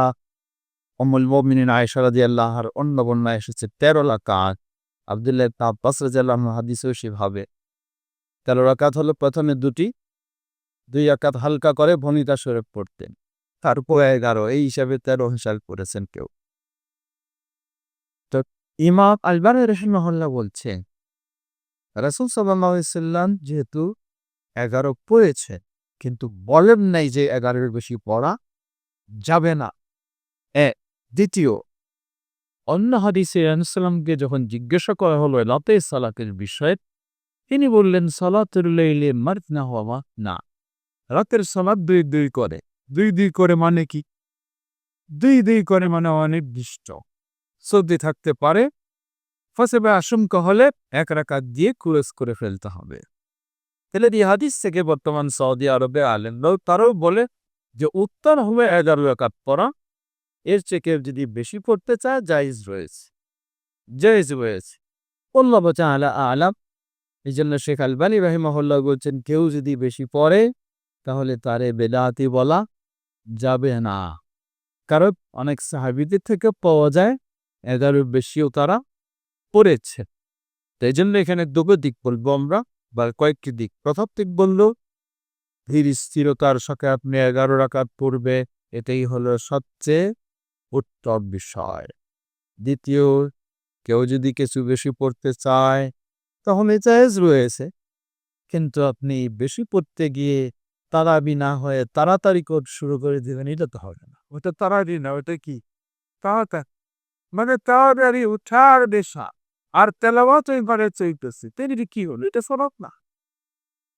উম্মুল মুমিনিন আয়েশা রাদিয়াল্লাহু আনহার অন্য বর্ণনায় এসেছে ১৩ রাকাত। আব্দুল্লাহ ইবনে আব্বাস রাদিয়াল্লাহু আনহু হাদিসেও সেভাবে ১৩ রাকাত হলো প্রথমে ২টি, ২ রাকাত হালকা করে ভনিতা স্বরে পড়তেন। তারপরে ১১, এই হিসাবে ১৩ হিসাব করেছেন কেউ। তো ইমাম আলবানী রাহিমাহুল্লাহ বলছেন, রাসূল সাল্লাল্লাহু আলাইহি ওয়াসাল্লাম যেহেতু ১১ পড়েছেন কিন্তু বলেন নাই যে ১১-এর বেশি পড়া যাবে না। দ্বিতীয়, অন্য হাদিসে রাসূল সাল্লামকে যখন জিজ্ঞাসা করা হলো রাতের সালাতের বিষয়ে, তিনি বললেন সালাতুল লাইলি মাসনা ওয়া মাসনা। রাতের সালাত ২ করে। ২ করে মানে কি? ২ করে মানে অনির্দিষ্ট। সর্দি থাকতে পারে, ফসবে আশঙ্কা হলে ১ রাকাত দিয়ে ক্লোজ করে ফেলতে হবে। তাহলে এই হাদিস থেকে বর্তমান সৌদি আরবে আলেমরাও তারাও বলে যে উত্তর হবে ১১ রাকাত পড়া। এর চেয়ে কেউ যদি বেশি পড়তে চায় জায়েজ রয়েছে। আল্লাহু তাআলা আ'লাম। এইজন্য শেখ আলবানী রাহিমাহুল্লাহ বলছেন কেউ যদি বেশি পড়ে তাহলে তারে বেদাতি বলা যাবে না। কারণ অনেক সাহাবীদের থেকে পাওয়া যায় ১১-এর বেশিও তারা পড়েছে। তো এইজন্য এখানে ২টো দিক বলবো আমরা বা কয়েকটি দিক। প্রথম দিক বলল ধীর স্থিরতার সাথে আপনি ১১ রাকাত পড়বে, এটাই হলো সবচেয়ে উত্তম বিষয়। দ্বিতীয়, কেউ যদি কিছু বেশি পড়তে চায় তাহলে জায়েজ রয়েছে। কিন্তু আপনি বেশি পড়তে গিয়ে তাড়াবি না হয়ে তাড়াতাড়ি শুরু করে দিবেন, এটা তো হবে না। ওটা তাড়াতাড়ি না, ওটা কি? তাড়াতাড়ি মানে তাড়াতাড়ি উঠার নেশা আর তেলাওয়াত এবারে চলতেছে। তাহলে এটা কি হলো? এটা সলাত না।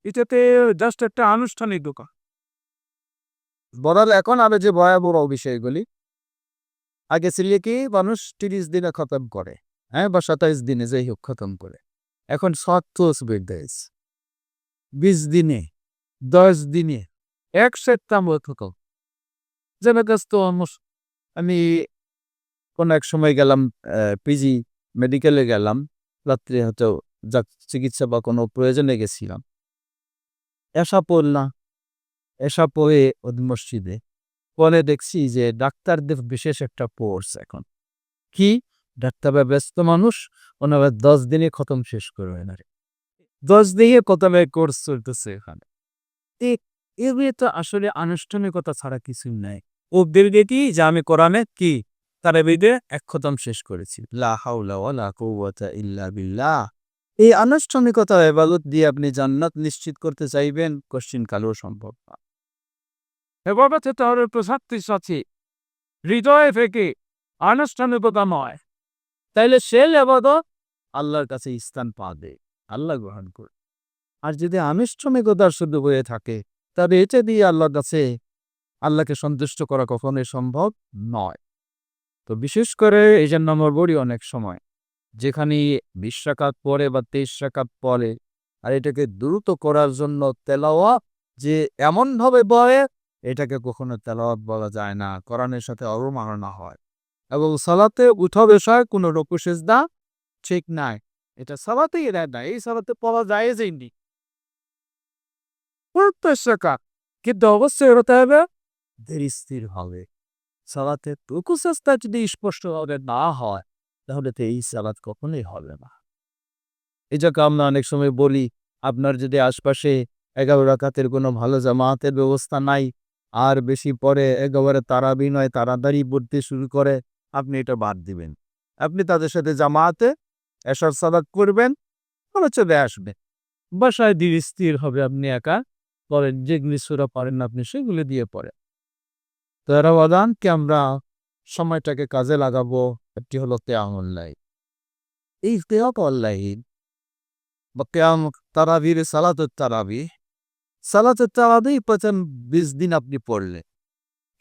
এটাতে জাস্ট একটা আনুষ্ঠানিক দোকান। বরং এখন আরো যে ভয়াবহ বিষয়গুলি, আগে ছিল কি মানুষ ৩০ দিনে খতম করে, বা ২৭ দিনে যাই হোক খতম করে। এখন ৭০ বেড়ে গেছে। ২০ দিনে, ১০ দিনে, ১ সপ্তাহ মতো। যেন আমি কোন এক সময় গেলাম পিজি মেডিকেলে গেলাম, রাত্রে হয়তো চিকিৎসা বা কোনো প্রয়োজনে গেছিলাম। এসা পড়লাম, এসা পড়ে মসজিদে। পরে দেখছি যে ডাক্তারদের বিশেষ একটা কোর্স এখন। কি? ডাক্তাররা ব্যস্ত মানুষ, ওনারা 10 দিনে খতম শেষ করবেন আরে। 10 দিনে খতমের কোর্স চলতেছে এখানে। এগুলি তো আসলে আনুষ্ঠানিকতা ছাড়া কিছুই নাই। ওদের দেখি যে আমি কোরআনে কি তারাবিতে ১ খতম শেষ করেছি। লা হাওলা ওয়ালা কুওয়াতা ইল্লা বিল্লাহ। এই আনুষ্ঠানিকতা ইবাদত দিয়ে আপনি জান্নাত নিশ্চিত করতে চাইবেন, কোশ্চিন কালেও সম্ভব না। এভাবে তাহলে প্রসাদটি সাথে হৃদয় থেকে আনুষ্ঠানিকতা নয়। তাইলে সে ইবাদত আল্লাহর কাছে স্থান পাবে, আল্লাহ গ্রহণ করবে। আর যদি আনুষ্ঠানিকতা শুধু হয়ে থাকে, তবে এটা দিয়ে আল্লাহর কাছে আল্লাহকে সন্তুষ্ট করা কখনোই সম্ভব নয়। তো বিশেষ করে এই জন্য আমরা বলি অনেক সময়, যেখানে ২০ রাকাত পড়ে বা ২৩ রাকাত পড়ে, আর এটাকে দ্রুত করার জন্য তেলাওয়াত যে এমনভাবে পড়ে, এটাকে কখনো তেলাওয়াত বলা যায় না। কোরআনের সাথে অবমাননা হয়। এবং সালাতে উঠা বসায় কোনো রুকু সিজদা ঠিক নাই। এটা সালাতেই দেয় না। এই সালাতে পড়া জায়েজই নেই। পড়তে শেখা, কিন্তু অবশ্যই হতে হবে ধীর স্থির হবে। সালাতে রুকু সিজদা যদি স্পষ্টভাবে না হয়, তাহলে তো এই সালাত কখনোই হবে না। এই জন্য আমরা অনেক সময় বলি, আপনার যদি আশপাশে ১১ রাকাতের কোনো ভালো জামাতের ব্যবস্থা নাই, আর বেশি পরে একেবারে তারাবি নয় তাড়াতাড়ি পড়তে শুরু করে, আপনি এটা বাদ দিবেন। আপনি তাদের সাথে জামাতে এশার সালাত করবেন, পরে চলে আসবে। বাসায় ধীর স্থির হবে, আপনি একা পড়েন, যেগুলি সূরা পারেন না আপনি সেগুলি দিয়ে পড়েন। তো এরা কি আমরা সময়টাকে কাজে লাগাবো, একটি হলো কিয়ামুল লাইল। এই কিয়ামুল লাইল বা তারাবির সালাতুত তারাবি, সালাতুত তারাবি প্রথম ২০ দিন আপনি পড়লেন,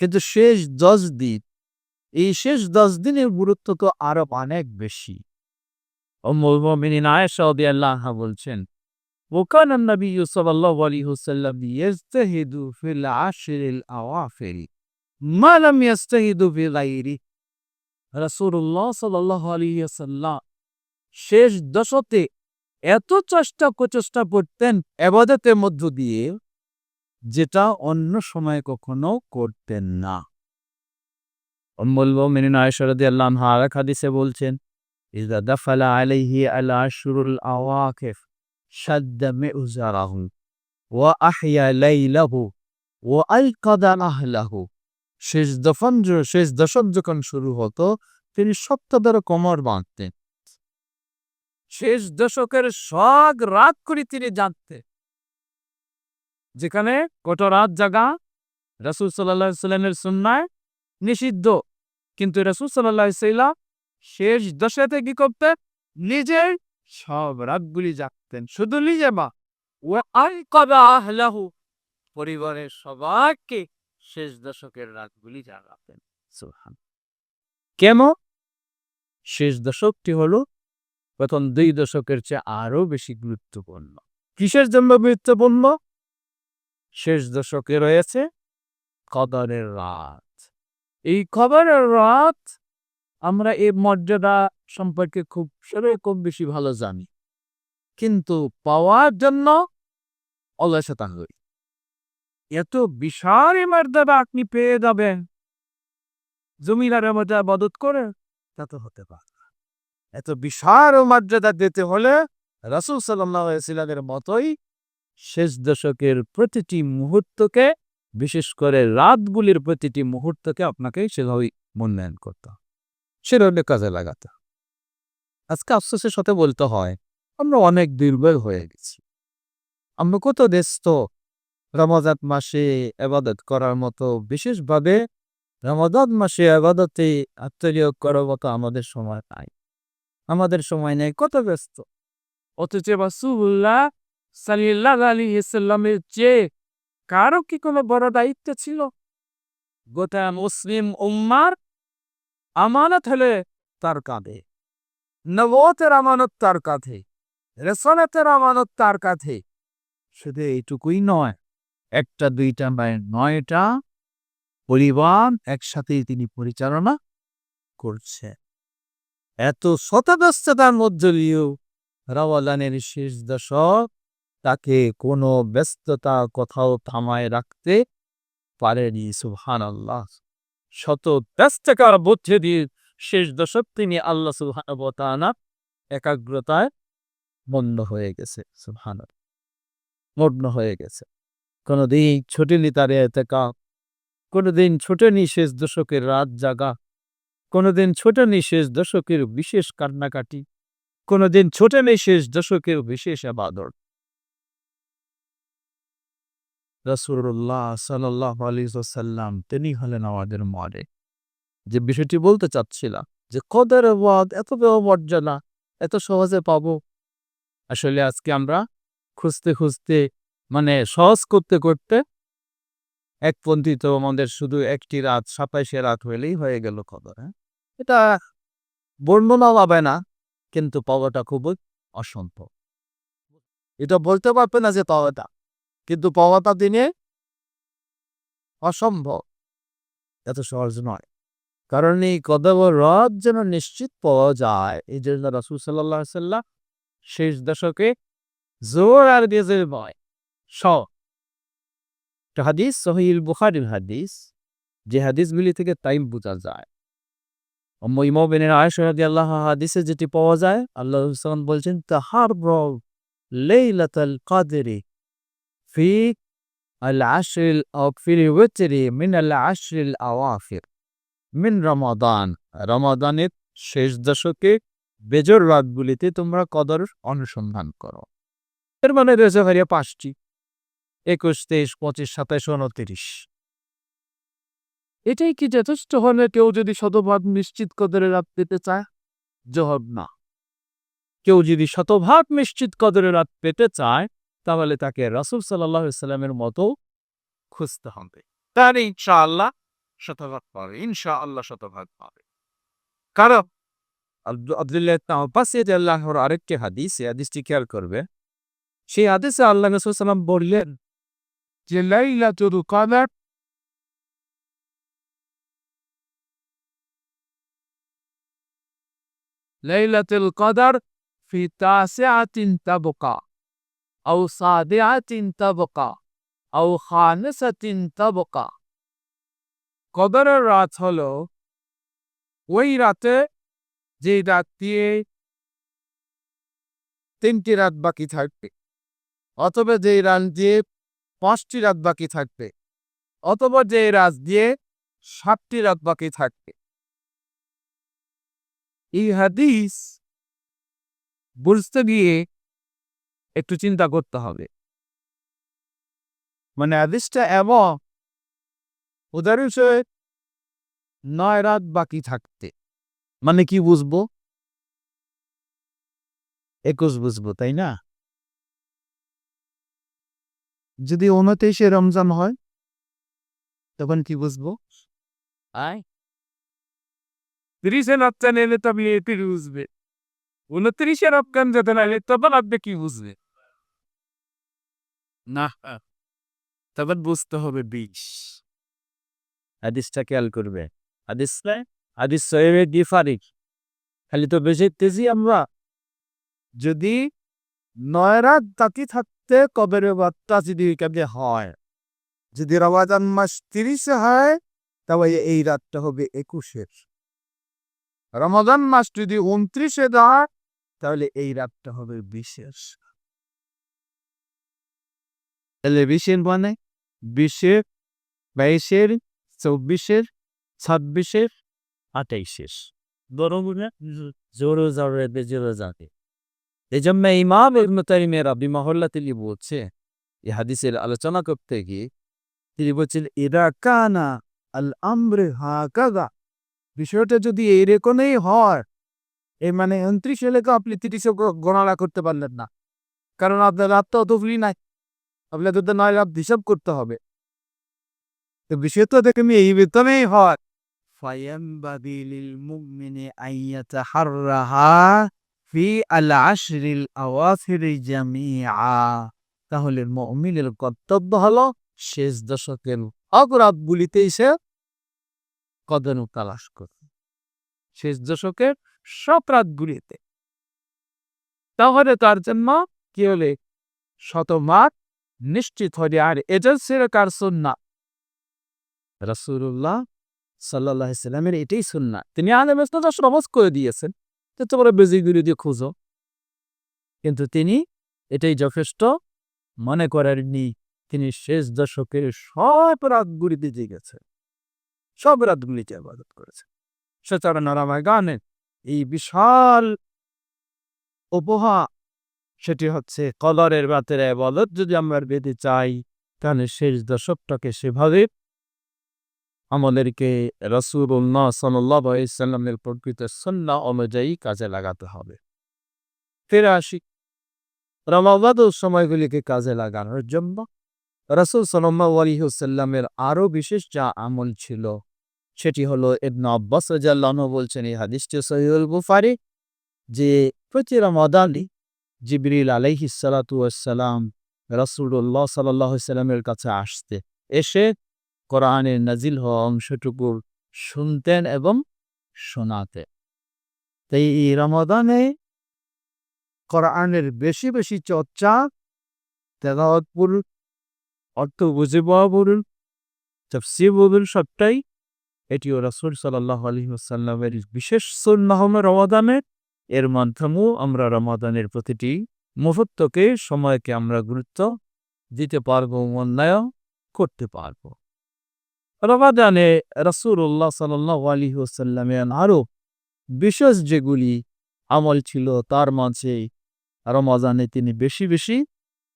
কিন্তু শেষ ১০ দিন, এই শেষ ১০ দিনের গুরুত্ব তো আরো অনেক বেশি। উম্মুল মুমিনিন আয়েশা রাদিয়াল্লাহু আনহা বলছেন, ওয়াকানা নবিয়্যু সাল্লাল্লাহু আলাইহি ওয়াসাল্লাম ইয়াজতাহিদু ফিল আশরিল আওয়াফির মা লাম ইয়াজতাহিদু ফি গায়রি। রাসূলুল্লাহ সাল্লাল্লাহু আলাইহি ওয়াসাল্লাম শেষ দশকে এত প্রচেষ্টা করতেন ইবাদতের মধ্য দিয়ে, যেটা অন্য সময় কখনো করতেন না। উম্মুল মুমিনিন আয়েশা রাদিয়াল্লাহু আনহা আরেক হাদিসে বলছেন, ইযা দাখালা আলাইহি আল আশরুল আওয়াকিফ শাদ্দা মিউজারাহু ওয়া আহইয়া লাইলাহু ওয়া আইকাদা আহলাহু। শেষ দশক যখন শুরু হতো, তিনি সপ্তাহের কোমর বাঁধতেন। শেষ দশকের সব রাত করে তিনি জানতেন, যেখানে কত রাত জাগা রাসূল সাল্লাল্লাহু আলাইহি সাল্লামের সুন্নায় নিষিদ্ধ, কিন্তু রাসূল সাল্লাল্লাহু আলাইহি সাল্লাম শেষ দশকে কি করতেন? নিজে সব রাতগুলি জাগতেন, শুধু নিজে বা ওয়া আইকাদা আহলাহু, পরিবারের সবাইকে শেষ দশকের রাতগুলি জাগাতেন। সুবহান। কেন? শেষ দশকটি হলো প্রথম ২ দশকের চেয়ে আরো বেশি গুরুত্বপূর্ণ। কিসের জন্য গুরুত্বপূর্ণ? শেষ দশকে রয়েছে কদরের রাত। এই কদরের রাত আমরা এর মর্যাদা সম্পর্কে খুব বেশি ভালো জানি, কিন্তু পাওয়ার জন্য অলসতা করি। এত বিশাল মর্যাদা আপনি পেয়ে যাবেন জমিদারের মধ্যে ইবাদত করে, তা তো হতে পারে না। এত বিশাল মর্যাদা দিতে হলে রাসূল সাল্লাল্লাহু আলাইহি ওয়াসাল্লামের মতোই শেষ দশকের প্রতিটি মুহূর্তকে, বিশেষ করে রাতগুলির প্রতিটি মুহূর্তকে আপনাকে সেভাবেই মূল্যায়ন করতে হবে, সেভাবে কাজে লাগাতে হবে। আজকে আফসোসের সাথে বলতে হয়, আমরা অনেক দুর্বল হয়ে গেছি। আমরা কত ব্যস্ত, রমজান মাসে ইবাদত করার মতো, বিশেষভাবে রমজান মাসে ইবাদতে আত্মনিয়োগ করার মতো আমাদের সময় নাই। আমাদের সময় নেই, কত ব্যস্ত। অথচ রাসূলুল্লাহ সাল্লাল্লাহু আলাইহি ওয়াসাল্লামের চেয়ে কারো কি কোনো বড় দায়িত্ব ছিল? গোটা মুসলিম উম্মার আমানত হলে তার কাঁধে, নবুয়তের আমানত তার কাঁধে, রিসালাতের আমানত তার কাঁধে। শুধু এইটুকুই নয়, একটা দুইটা নয়, ৯টা পরিবার একসাথেই তিনি পরিচালনা করছেন। এত শতব্যস্ততার মধ্য দিয়েও রমাদানের শেষ দশক তাকে কোনো ব্যস্ততা কোথাও থামায় রাখতে পারেনি। সুবহানাল্লাহ। শত ব্যস্ততার মধ্যে দিয়ে শেষ দশক তিনি আল্লাহ সুবহানাহু ওয়া তাআলা একাগ্রতায় মগ্ন হয়ে গেছে। সুবহানাল্লাহ, মগ্ন হয়ে গেছে। কোনোদিন ছোটেনি তার এতেকাফ, কোনোদিন ছোটেনি শেষ দশকের রাত জাগা, কোনোদিন ছোটেনি শেষ দশকের বিশেষ কান্নাকাটি, কোনোদিন ছোটেনি শেষ দশকের বিশেষ ইবাদত। রাসূলুল্লাহ সাল্লাল্লাহু আলাইহি ওয়াসাল্লাম তিনি হলেন আমাদের মালিক। যে বিষয়টি বলতে চাচ্ছিলাম যে কদরের ওয়াদ এত মর্যাদা এত সহজে পাবো, আসলে আজকে আমরা খুঁজতে খুঁজতে মানে সহজ করতে করতে একপন্থী তো আমাদের শুধু একটি রাত ২৭ রাত হইলেই হয়ে গেল কদর। এটা বর্ণনা পাবে না, কিন্তু পাওয়াটা খুবই অসম্ভব। এটা বলতে পারবে না যে পাওয়াটা, কিন্তু পাওয়াটা দিনে অসম্ভব, এত সহজ নয়। কারণ এই কদর রাত যেন নিশ্চিত পাওয়া যায়, এই জন্য রাসূল সাল্লাল্লাহু আলাইহি ওয়াসাল্লাম শেষ দশকে জোর আর গেজের ভয় হাদিস সহিহ বুখারীর হাদিস, যে হাদিসগুলি থেকে টাইম বোঝা যায়। উম্মে মুমিনিন আয়েশা রাদিয়াল্লাহু আনহা হাদিসে যেটি পাওয়া যায়, আল্লাহ রাসূল বলছেন তাহাররাউ লাইলাতুল কদরি ফি আল-আশরিল আও ফিল ওয়াতরি মিন আল-আশরিল আওয়াখির মিন রমাদান। রমাদানের শেষ দশকে বেজর রাতগুলিতে তোমরা কদর অনুসন্ধান করো। এর মানে রয়েছে ভারিয়া 5টি: 21, 23, 25, 27, 29। এটাই কি যথেষ্ট হলে কেউ যদি শতভাগ নিশ্চিত কদরের রাত পেতে চায়? জবাব না। কেউ যদি শতভাগ নিশ্চিত কদরের রাত পেতে চায়, তাহলে তাকে রাসূল সাল্লাল্লাহু আলাইহি ওয়াসাল্লামের মতো খুঁজতে হবে। তাহলে ইনশাআল্লাহ শতভাগ পাবে, ইনশাআল্লাহ শতভাগ পাবে। কারণ আব্দুল্লাহ ইবনে আব্বাস রাদিয়াল্লাহু আনহুর আরেকটি হাদিস, এই হাদিসটি খেয়াল করবে। সেই হাদিসে আল্লাহ রাসূল সাল্লাল্লাহু আলাইহি ওয়াসাল্লাম বললেন যে লাইলাতুল কদর লাইলাতুল কদর ফি তাসিআতিন তাবকা আও সাদিআতিন তাবকা আও খামিসাতিন তাবকা। কদরের রাত হলো ওই রাতে যে রাত দিয়ে 3টি রাত বাকি থাকবে, অথবা যে রাত দিয়ে 5টি রাত বাকি থাকবে, অথবা যে রাত দিয়ে 7টি রাত বাকি থাকবে। এই হাদিস বুঝতে গিয়ে একটু চিন্তা করতে হবে। মানে হাদিসটা এমন উদাহরণস্বরূপ 9 রাত বাকি থাকতে, মানে কি বুঝবো? 21 বুঝবো, তাই না? যদি 29 রমজান হয় তখন কি বুঝবো? 30 রমজান এলে তবে এটি বুঝবে, 29 রমজান যখন এলে তখন আপনি কি বুঝবে? না, তখন বুঝতে হবে 20। হাদিসটা খেয়াল করবে। হাদিস সহিহ বুখারী। খালি তো বেশি তেজি আমরা। যদি 9 রাত বাকি থাকতে কবরের বার্তা যদি কেমনে হয়, যদি রমাদান মাস 30 হয় তবে এই রাতটা হবে 21। রমাদান মাস যদি 29 হয় তাহলে এই রাতটা হবে 20। তাহলে 20 মানে 20, 22, 24, 26, 28। বরং জোরে জোরে বেজোরে যাবে। এই জন্য ইমাম ইবনে তাইমিয়া রাহিমাহুল্লাহ তিনি বলছে, এই হাদিসের আলোচনা করতে গিয়ে তিনি বলছেন ইদা কানা আল আমরে হাকাযা, বিষয়টা যদি এইরকমই হয়, এই মানে 29 এলাকা আপনি 30 গণনা করতে পারলেন না, কারণ আপনার রাত তো অত ফ্রি নাই, আপনার তো 9 রাত হিসাব করতে হবে। তো বিষয়টা দেখেন এই বেতনেই হয়, ফায়ামবাগি লিল মুমিনি আন ইয়াতাহাররাহা ফি আল আশরিল আওয়াখির জামিআ। তাহলে মুমিনের কর্তব্য হলো শেষ দশকের অগ্রাতগুলিতে এসে কদর তালাশ করে, শেষ দশকের সব রাতগুলিতে। তাহলে তার জন্য কি হলে শতভাগ নিশ্চিত হবে। আর এটা ছিল কার সুন্নাহ? রাসূলুল্লাহ সাল্লাল্লাহু আলাইহি সাল্লামের এটাই সুন্নাহ। তিনি আলেম ইসলাম সহজ করে দিয়েছেন যে তোমরা বেজিগুলি দিয়ে খুঁজো, কিন্তু তিনি এটাই যথেষ্ট মনে করেননি। তিনি শেষ দশকের সব রাতগুলিতে জেগেছেন, সব রাতগুলিতে ইবাদত করেছেন। সুতরাং নারামায় গানে এই বিশাল উপহার, সেটি হচ্ছে কদরের রাতের ইবাদত যদি আমরা পেতে চাই, তাহলে শেষ দশকটাকে সেভাবে আমাদেরকে রাসূলুল্লাহ সাল্লাল্লাহু আলাইহি সাল্লামের প্রকৃত সুন্নাহ অনুযায়ী কাজে লাগাতে হবে। ফিরে আসি রমাদানের সময়গুলিকে কাজে লাগানোর জন্য রাসূল সাল্লাল্লাহু আলাইহি ওয়াসাল্লামের আরও বিশেষ যা আমল ছিল, সেটি হলো ইবনে আব্বাস রাদিয়াল্লাহু আনহু বলছেন, এই হাদিসটি সহিহুল বুখারী, যে প্রতি রমাদানে জিবরিল আলাইহিস সালাতু ওয়াস সালাম রাসূলুল্লাহ সাল্লাল্লাহু আলাইহি সাল্লামের কাছে আসতে, এসে কোরআনের নাজিল হওয়া অংশটুকু শুনতেন এবং শোনাতেন। তাই এই রমাদানে কোরআনের বেশি বেশি চর্চা, তেলাওয়াত বলুন, অর্থ বুঝে পাওয়া বলুন, তাফসীর বলুন, সবটাই এটিও রাসূল সাল্লাল্লাহু আলাইহি ওয়াসাল্লামের বিশেষ সুন্নাহ রমাদানে। এর মাধ্যমেও আমরা রমাদানের প্রতিটি মুহূর্তকে, সময়কে আমরা গুরুত্ব দিতে পারবো, মূল্যায়ন করতে পারবো। রমাদানে রাসূলুল্লাহ সাল্লাল্লাহু আলাইহি ওয়াসাল্লামের আরও বিশেষ যেগুলি আমল ছিল, তার মাঝে রমাদানে তিনি বেশি বেশি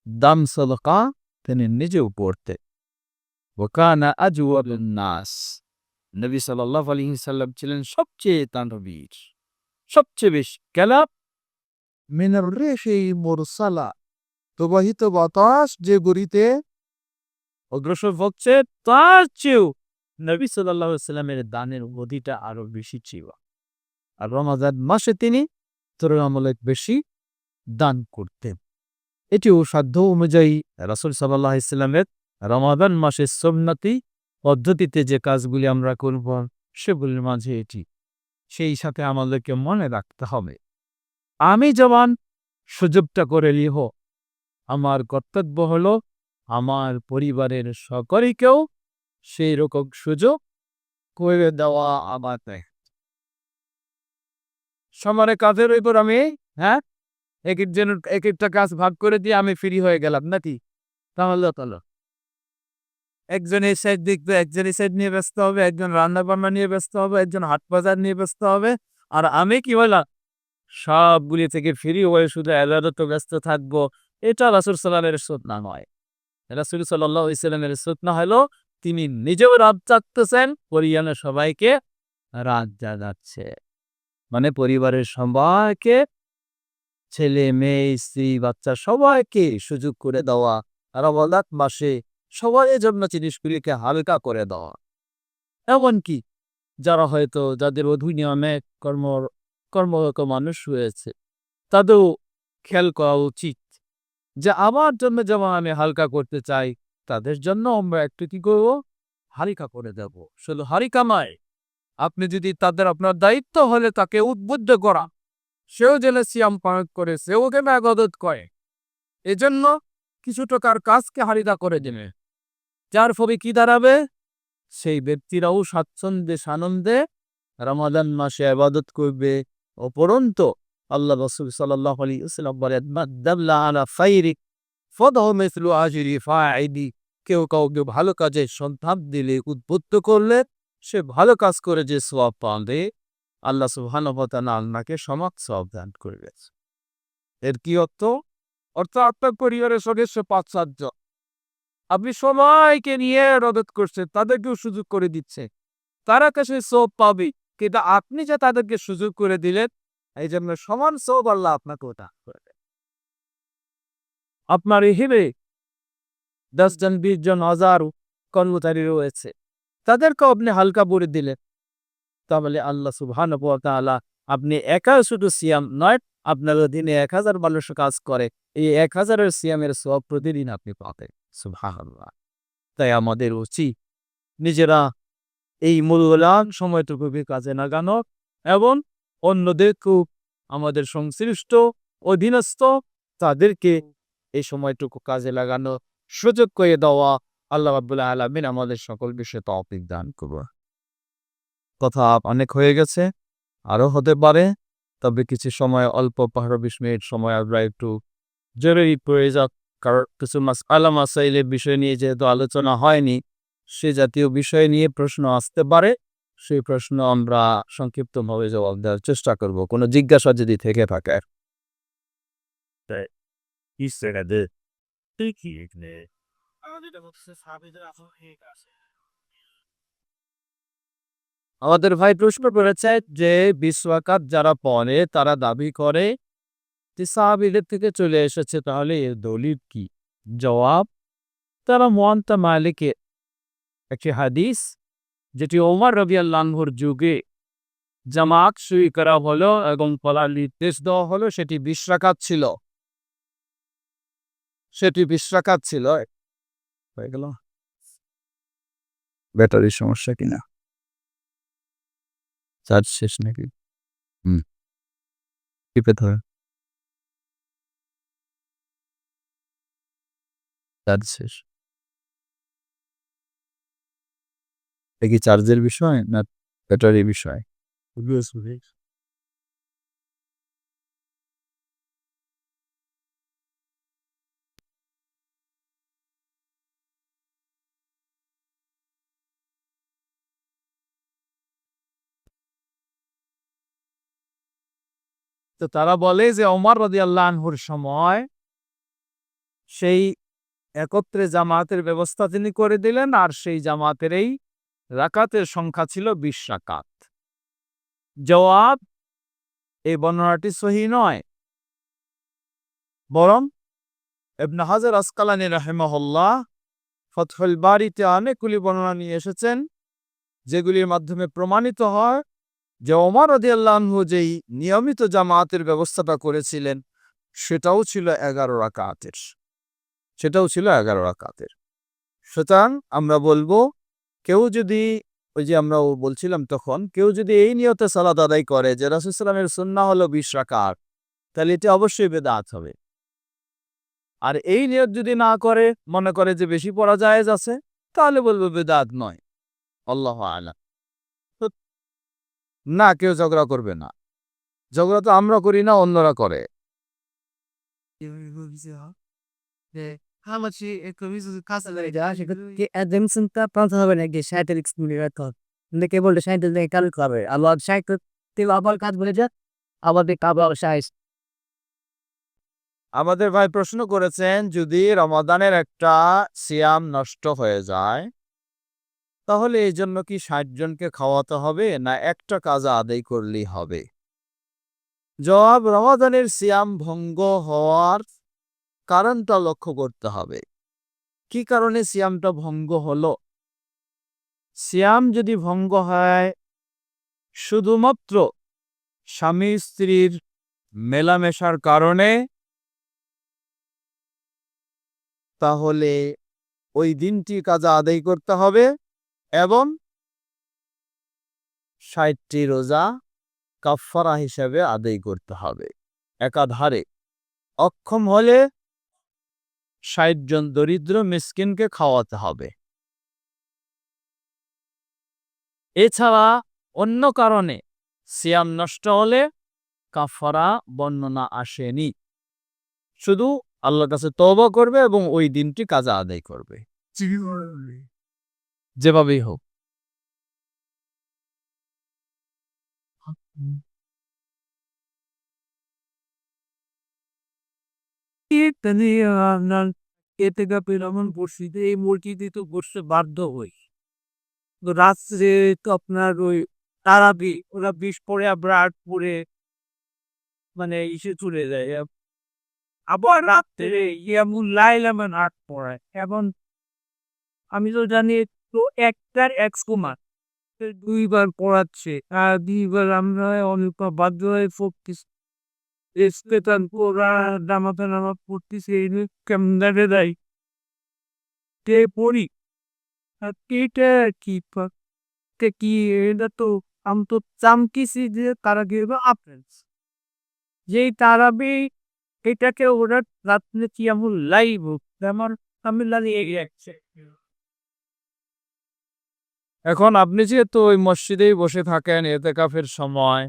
দান সাদকা তিনি নিজেও করতেন। ওয়া কানা আজওয়াদুন নাস, নবী সাল্লাল্লাহু আলাইহি সাল্লাম ছিলেন সবচেয়ে দানবীর, সবচেয়ে বেশি। কেন? মিনার রিহি মুরসালা, প্রবাহিত বাতাস যে গড়িতে অগ্রসর হচ্ছে, তার চেয়েও নবী সাল্লাল্লাহু আলাইহি সাল্লামের দানের গতিটা আরো বেশি ছিল। আর রমাদান মাসে তিনি তুলনামূলক বেশি দান করতেন। এটিও সাধ্য অনুযায়ী রাসূল সাল্লাল্লাহু আলাইহি সাল্লামের রমাদান মাসের সুন্নতি পদ্ধতিতে যে কাজগুলি আমরা করব, সেগুলির মাঝে এটি। সেই সাথে আমাদেরকে মনে রাখতে হবে, আমি যেমন সুযোগটা করে লিহ, আমার কর্তব্য হলো আমার পরিবারের সকলকেও সেই রকম সুযোগ করে দেওয়া আমার দায়িত্ব। সমানে কাজের উপর আমি এক একটা কাজ ভাগ করে দিয়ে আমি ফ্রি হয়ে গেলাম নাকি? তাহলে একজন এই সাইড দেখবে, একজন এই সাইড নিয়ে ব্যস্ত হবে, একজন রান্না বান্না নিয়ে ব্যস্ত হবে, একজন হাট বাজার নিয়ে ব্যস্ত হবে, আর আমি কি বললাম সবগুলি থেকে ফ্রি হয়ে শুধু ইবাদতে ব্যস্ত থাকবো। এটা রাসূল সাল্লাল্লাহু আলাইহি ওয়াসাল্লামের সুন্নাহ নয়। রাসূল সাল্লাল্লাহু আলাইহি ওয়াসাল্লামের সুন্নাহ হলো তিনি নিজেও রাত জাগতেছেন, পরিবারের সবাইকে রাত জাগাচ্ছে। মানে পরিবারের সবাইকে, ছেলে মেয়ে স্ত্রী বাচ্চা সবাইকে সুযোগ করে দেওয়া, রমাদান মাসে সবাইয়ের জন্য জিনিসগুলিকে হালকা করে দেওয়া। এমনকি যারা হয়তো যাদের অধীনে কর্মরত মানুষ রয়েছে, তাদেরও খেয়াল করা উচিত যে আমার জন্য যেমন আমি হালকা করতে চাই, তাদের জন্য আমরা একটু কি করবো, হালকা করে দেব। শুধু হালকা নয়, আপনি যদি তাদের, আপনার দায়িত্ব হলে তাকে উদ্বুদ্ধ করা, সেও যেন সিয়াম পালন করে, সেও যেন ইবাদত করে, এজন্য কিছু টাকার কাজকে হালকা করে দেবে। যার ফলে কি দাঁড়াবে, সেই ব্যক্তিরাও স্বাচ্ছন্দ্যে সানন্দে রমাদান মাসে ইবাদত করবে। উপরন্তু আল্লাহ রাসূল সাল্লাল্লাহু আলাইহি ওয়াসাল্লাম বলেন, মান দাল্লা আলা খাইরিন ফাদাহু মিসলু আজরি ফাইলি, কেউ কাউকে ভালো কাজের সন্ধান দিলে, উদ্বুদ্ধ করলে, সে ভালো কাজ করে যে সওয়াব পাবে, আল্লাহ সুবহানাহু ওয়া তাআলা আল্লাহকে সমান সওয়াব দান করবে। এর কি অর্থ? আপনার পরিবারের সদস্য ৫-৭ জন, আপনি সবাইকে নিয়ে ইবাদত করছেন, তাদেরকেও সুযোগ করে দিচ্ছে, তারা কাছে সওয়াব পাবে। কিন্তু আপনি যে তাদেরকে সুযোগ করে দিলেন, এই জন্য সমান সওয়াব আল্লাহ আপনাকেও দান করবে। আপনার এখানে 10 জন 20 জন 1000 কর্মচারী রয়েছে, তাদেরকেও আপনি হালকা করে দিলেন, তাহলে আল্লাহ সুবহানাহু ওয়া তাআলা, আপনি একা শুধু সিয়াম নয়, আপনার অধীনে 1000 মানুষ কাজ করে, এই 1000-এর সিয়ামের সওয়াব প্রতিদিন আপনি পাবেন। সুবহানাল্লাহ। তাই আমাদের উচিত নিজেরা এই মূল্যবান সময়টুকুকে কাজে লাগানো এবং অন্যদেরকেও আমাদের সংশ্লিষ্ট অধীনস্থ তাদেরকে এই সময়টুকু কাজে লাগানো সুযোগ করে দেওয়া আল্লাহ রাব্বুল আলামিন আমাদের সকল বিষয়ে তৌফিক দান করুন। কথা অনেক হয়ে গেছে, আরও হতে পারে, তবে কিছু সময় অল্প 15-20 মিনিট সময় আমরা একটু জরুরি প্রয়োজন, কারণ কিছু মাসাইলের বিষয় নিয়ে যেহেতু আলোচনা হয়নি, সে জাতীয় বিষয় নিয়ে প্রশ্ন আসতে পারে। সেই প্রশ্ন আমরা সংক্ষিপ্তভাবে জবাব দেওয়ার চেষ্টা করব, কোনো জিজ্ঞাসা যদি থেকে থাকে। আমাদের ভাই প্রশ্ন করেছে যে 20 রাকাত যারা পড়ে তারা দাবি করে যে সাহাবীদের থেকে চলে এসেছে, তাহলে এর দলিল কি? জবাব, তারা মুয়াত্তা মালিকের একটি হাদিস, যেটি ওমর রাদিয়াল্লাহু আনহুর যুগে জামাত শুরু করা হলো এবং পড়ার নির্দেশ দেওয়া হলো, সেটি 20 রাকাত ছিল। সেটি 20 রাকাত ছিল। হয়ে গেল? ব্যাটারির সমস্যা কিনা? চার্জ শেষ নাকি? টিপে ধরে। চার্জ শেষ। এটা কি চার্জের বিষয় না ব্যাটারির বিষয়? তো তারা বলে যে ওমর রাদিয়াল্লাহু আনহুর সময় সেই একত্রে জামাতের ব্যবস্থা তিনি করে দিলেন, আর সেই জামাতের এই রাকাতের সংখ্যা ছিল 20 রাকাত। জবাব, এই বর্ণনাটি সহিহ নয়, বরং ইবনে হাজার আসকালানী রাহিমাহুল্লাহ ফাতহুল বারীতে অনেকগুলি বর্ণনা নিয়ে এসেছেন, যেগুলির মাধ্যমে প্রমাণিত হয় যে ওমর রাদিয়াল্লাহু আনহু যেই নিয়মিত জামাতের ব্যবস্থাটা করেছিলেন সেটাও ছিল 11 রাকাতের। সুতরাং আমরা বলবো, কেউ যদি, ওই যে আমরা বলছিলাম তখন, কেউ যদি এই নিয়তে সালাত আদায় করে যে রাসূল সাল্লাল্লাহু আলাইহি ওয়াসাল্লামের সুন্নাহ হলো 20 রাকাত, তাহলে এটা অবশ্যই বেদাত হবে। আর এই নিয়ত যদি না করে, মনে করে যে বেশি পড়া জায়েজ আছে, তাহলে বলবো বেদাত নয়। আল্লাহু আ'লাম। তো না, কেউ ঝগড়া করবে না। ঝগড়া তো আমরা করি না, অন্যরা করে। আমাদের ভাই প্রশ্ন করেছেন, যদি রমাদানের একটা সিয়াম নষ্ট হয়ে যায়, তাহলে এই জন্য কি 60 জনকে খাওয়াতে হবে না একটা কাজা আদায় করলেই হবে? জবাব, রমাদানের সিয়াম ভঙ্গ হওয়ার কারণটা লক্ষ্য করতে হবে। কি কারণে সিয়ামটা ভঙ্গ হলো? সিয়াম যদি ভঙ্গ হয় শুধুমাত্র স্বামী স্ত্রীর মেলামেশার কারণে, তাহলে ওই দিনটি কাজা আদায় করতে হবে এবং 60টি রোজা কাফফারা হিসেবে আদায় করতে হবে একাধারে। অক্ষম হলে 60 জন দরিদ্র মিসকিনকে খাওয়াতে হবে। এছাড়া অন্য কারণে সিয়াম নষ্ট হলে কাফারা বর্ণনা আসেনি। শুধু আল্লাহর কাছে তওবা করবে এবং ওই দিনটি কাজা আদায় করবে, যেভাবেই হোক। এই মসজিদে তো বসতে বাধ্য হই। তো রাত্রে তো আপনার ওই তারাবি ওরা 20 পরে আবার 8 পরে মানে ইসে চলে যায়। আবার রাত্রে ইয়ামুল লাইল এমন 8 পড়ায়। এখন আমি তো জানি তো একটার এক্স-কুমার 2 বার পড়াচ্ছে। আর 2 বার আমরা অনেক বাধ্য হয়ে পড়তেছি। ইস্তেতান পড়া জামাতে নামাজ পড়তেছি, এই নিয়ে কেমনে দেয় কে পড়ি আর এটা কি এটা কি, এটা তো আমতো চামকিছি যে তারাবির আপডেট যেই তারাবি এটাকে ওরা রাত্রে কিয়ামুল লাইভ যেমন তামিলনাড়ু এগিয়েছে। এখন আপনি যেহেতু ওই মসজিদেই বসে থাকেন এতেকাফের সময়,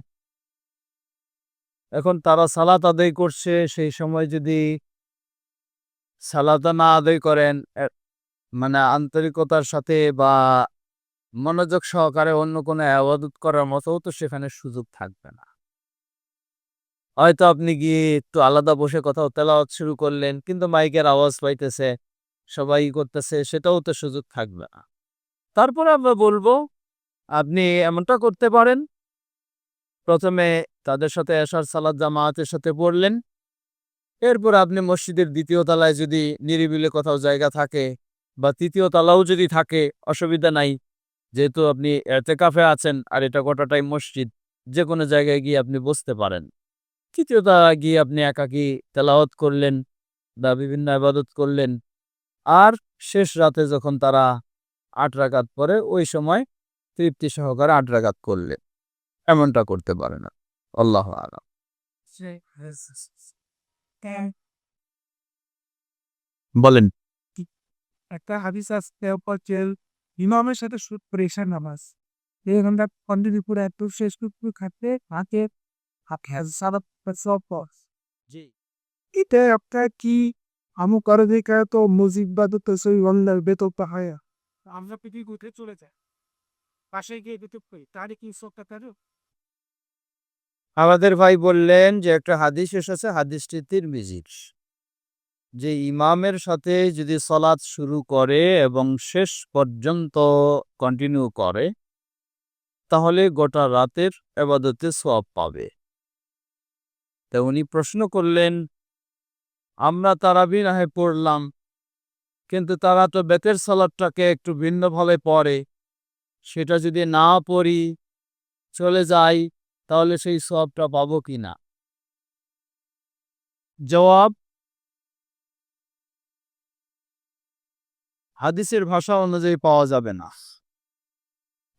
এখন তারা সালাত আদায় করছে, সেই সময় যদি সালাত না আদায় করেন মানে আন্তরিকতার সাথে বা মনোযোগ সহকারে অন্য কোনো ইবাদত করার মতো তো সেখানে সুযোগ থাকবে না। হয়তো আপনি গিয়ে একটু আলাদা বসে কোথাও তেলাওয়াত শুরু করলেন, কিন্তু মাইকের আওয়াজ পাইতেছে, সবাই করতেছে, সেটাও তো সুযোগ থাকবে না। তারপরে আমরা বলবো আপনি এমনটা করতে পারেন, প্রথমে তাদের সাথে এশার সালাত জামায়াতের সাথে পড়লেন, এরপর আপনি মসজিদের দ্বিতীয় তলায় যদি নিরিবিলি কোথাও জায়গা থাকে বা তৃতীয় তলাও যদি থাকে অসুবিধা নাই, যেহেতু আপনি এতেকাফে আছেন আর এটা গোটাটাই মসজিদ, যে কোনো জায়গায় গিয়ে আপনি বসতে পারেন। তৃতীয় তলায় গিয়ে আপনি একাকী তেলাওয়াত করলেন বা বিভিন্ন ইবাদত করলেন, আর শেষ রাতে যখন তারা ৮ রাকাত পড়ে ওই সময় তৃপ্তি সহকারে ৮ রাকাত করলেন, এমনটা করতে পারে না। আল্লাহু আ'লাম। বলেন। একটা হাদিস আছে যে ইমামের সাথে প্রেশার নামাজ এই ঘন্টা কন্টিনিউ করে এত শেষ করে খাতে হাতে সারা সব জি। এটা একটা কি আমু করে দেখা তো মুজিব্বাদ তো সই অন্যার বেতন পাহায়া আমরা পিটি ঘুরতে চলে যায় পাশে গিয়ে দিতে পারি তারে কি সবটা তারও আমাদের ভাই বললেন যে একটা হাদিস এসেছে, হাদিসটি তিরমিজির, যে ইমামের সাথে যদি সালাত শুরু করে এবং শেষ পর্যন্ত কন্টিনিউ করে তাহলে গোটা রাতের ইবাদতে সওয়াব পাবে। তা উনি প্রশ্ন করলেন, আমরা তারাবি না হয় পড়লাম, কিন্তু তারা তো বেতের সালাতটাকে একটু ভিন্নভাবে পড়ে, সেটা যদি না পড়ি চলে যাই তাহলে সেই সওয়াবটা পাবো কিনা? জবাব, হাদিসের ভাষা অনুযায়ী পাওয়া যাবে না।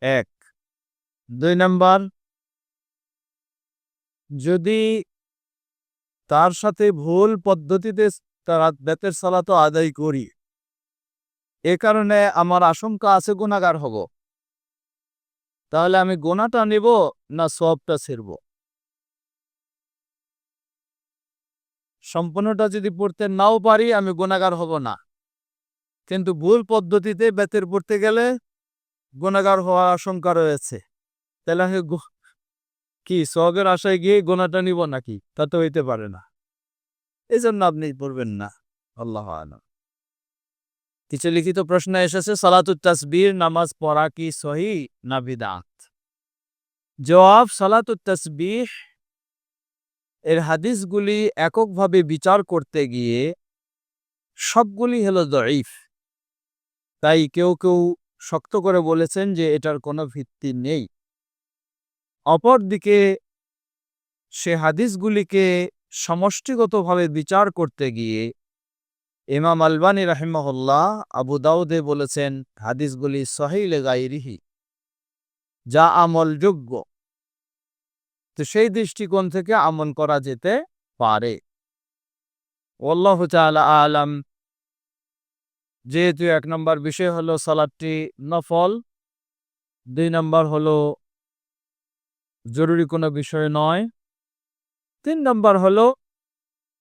১। ২ নাম্বার, যদি তার সাথে ভুল পদ্ধতিতে তারা বেতের সালাতও আদায় করি, এ কারণে আমার আশঙ্কা আছে গুনাহগার হব, তাহলে আমি গুনাহটা নেব না সওয়াবটা ছেড়ব? সম্পূর্ণটা যদি পড়তে নাও পারি আমি গুনাহগার হব না, কিন্তু ভুল পদ্ধতিতে বেতের পড়তে গেলে গুনাহগার হওয়ার আশঙ্কা রয়েছে, তাহলে আমি কি সওয়াবের আশায় গিয়ে গুনাহটা নিব নাকি? তা তো হইতে পারে না। এই জন্য আপনি পড়বেন না। আল্লাহু আ'লাম। কিছু লিখিত প্রশ্ন এসেছে, সালাতুত তাসবিহ নামাজ পড়া কি সহিহ না বিদআত? জবাব, সালাতুত তাসবিহ এর হাদিসগুলি এককভাবে বিচার করতে গিয়ে সবগুলি হলো দঈফ। তাই কেউ কেউ শক্ত করে বলেছেন যে এটার কোনো ভিত্তি নেই। অপরদিকে সে হাদিসগুলিকে সমষ্টিগতভাবে বিচার করতে গিয়ে ইমাম আলবানী রাহিমাহুল্লাহ আবু দাউদে বলেছেন হাদিসগুলি সহিহ লিগাইরিহি, যা আমলযোগ্য। তো সেই দৃষ্টিকোণ থেকে আমল করা যেতে পারে। আল্লাহু তাআলা আ'লাম। যেহেতু ১ নম্বর বিষয় হলো সালাতটি নফল, ২ নম্বর হলো জরুরি কোনো বিষয় নয়, ৩ নম্বর হলো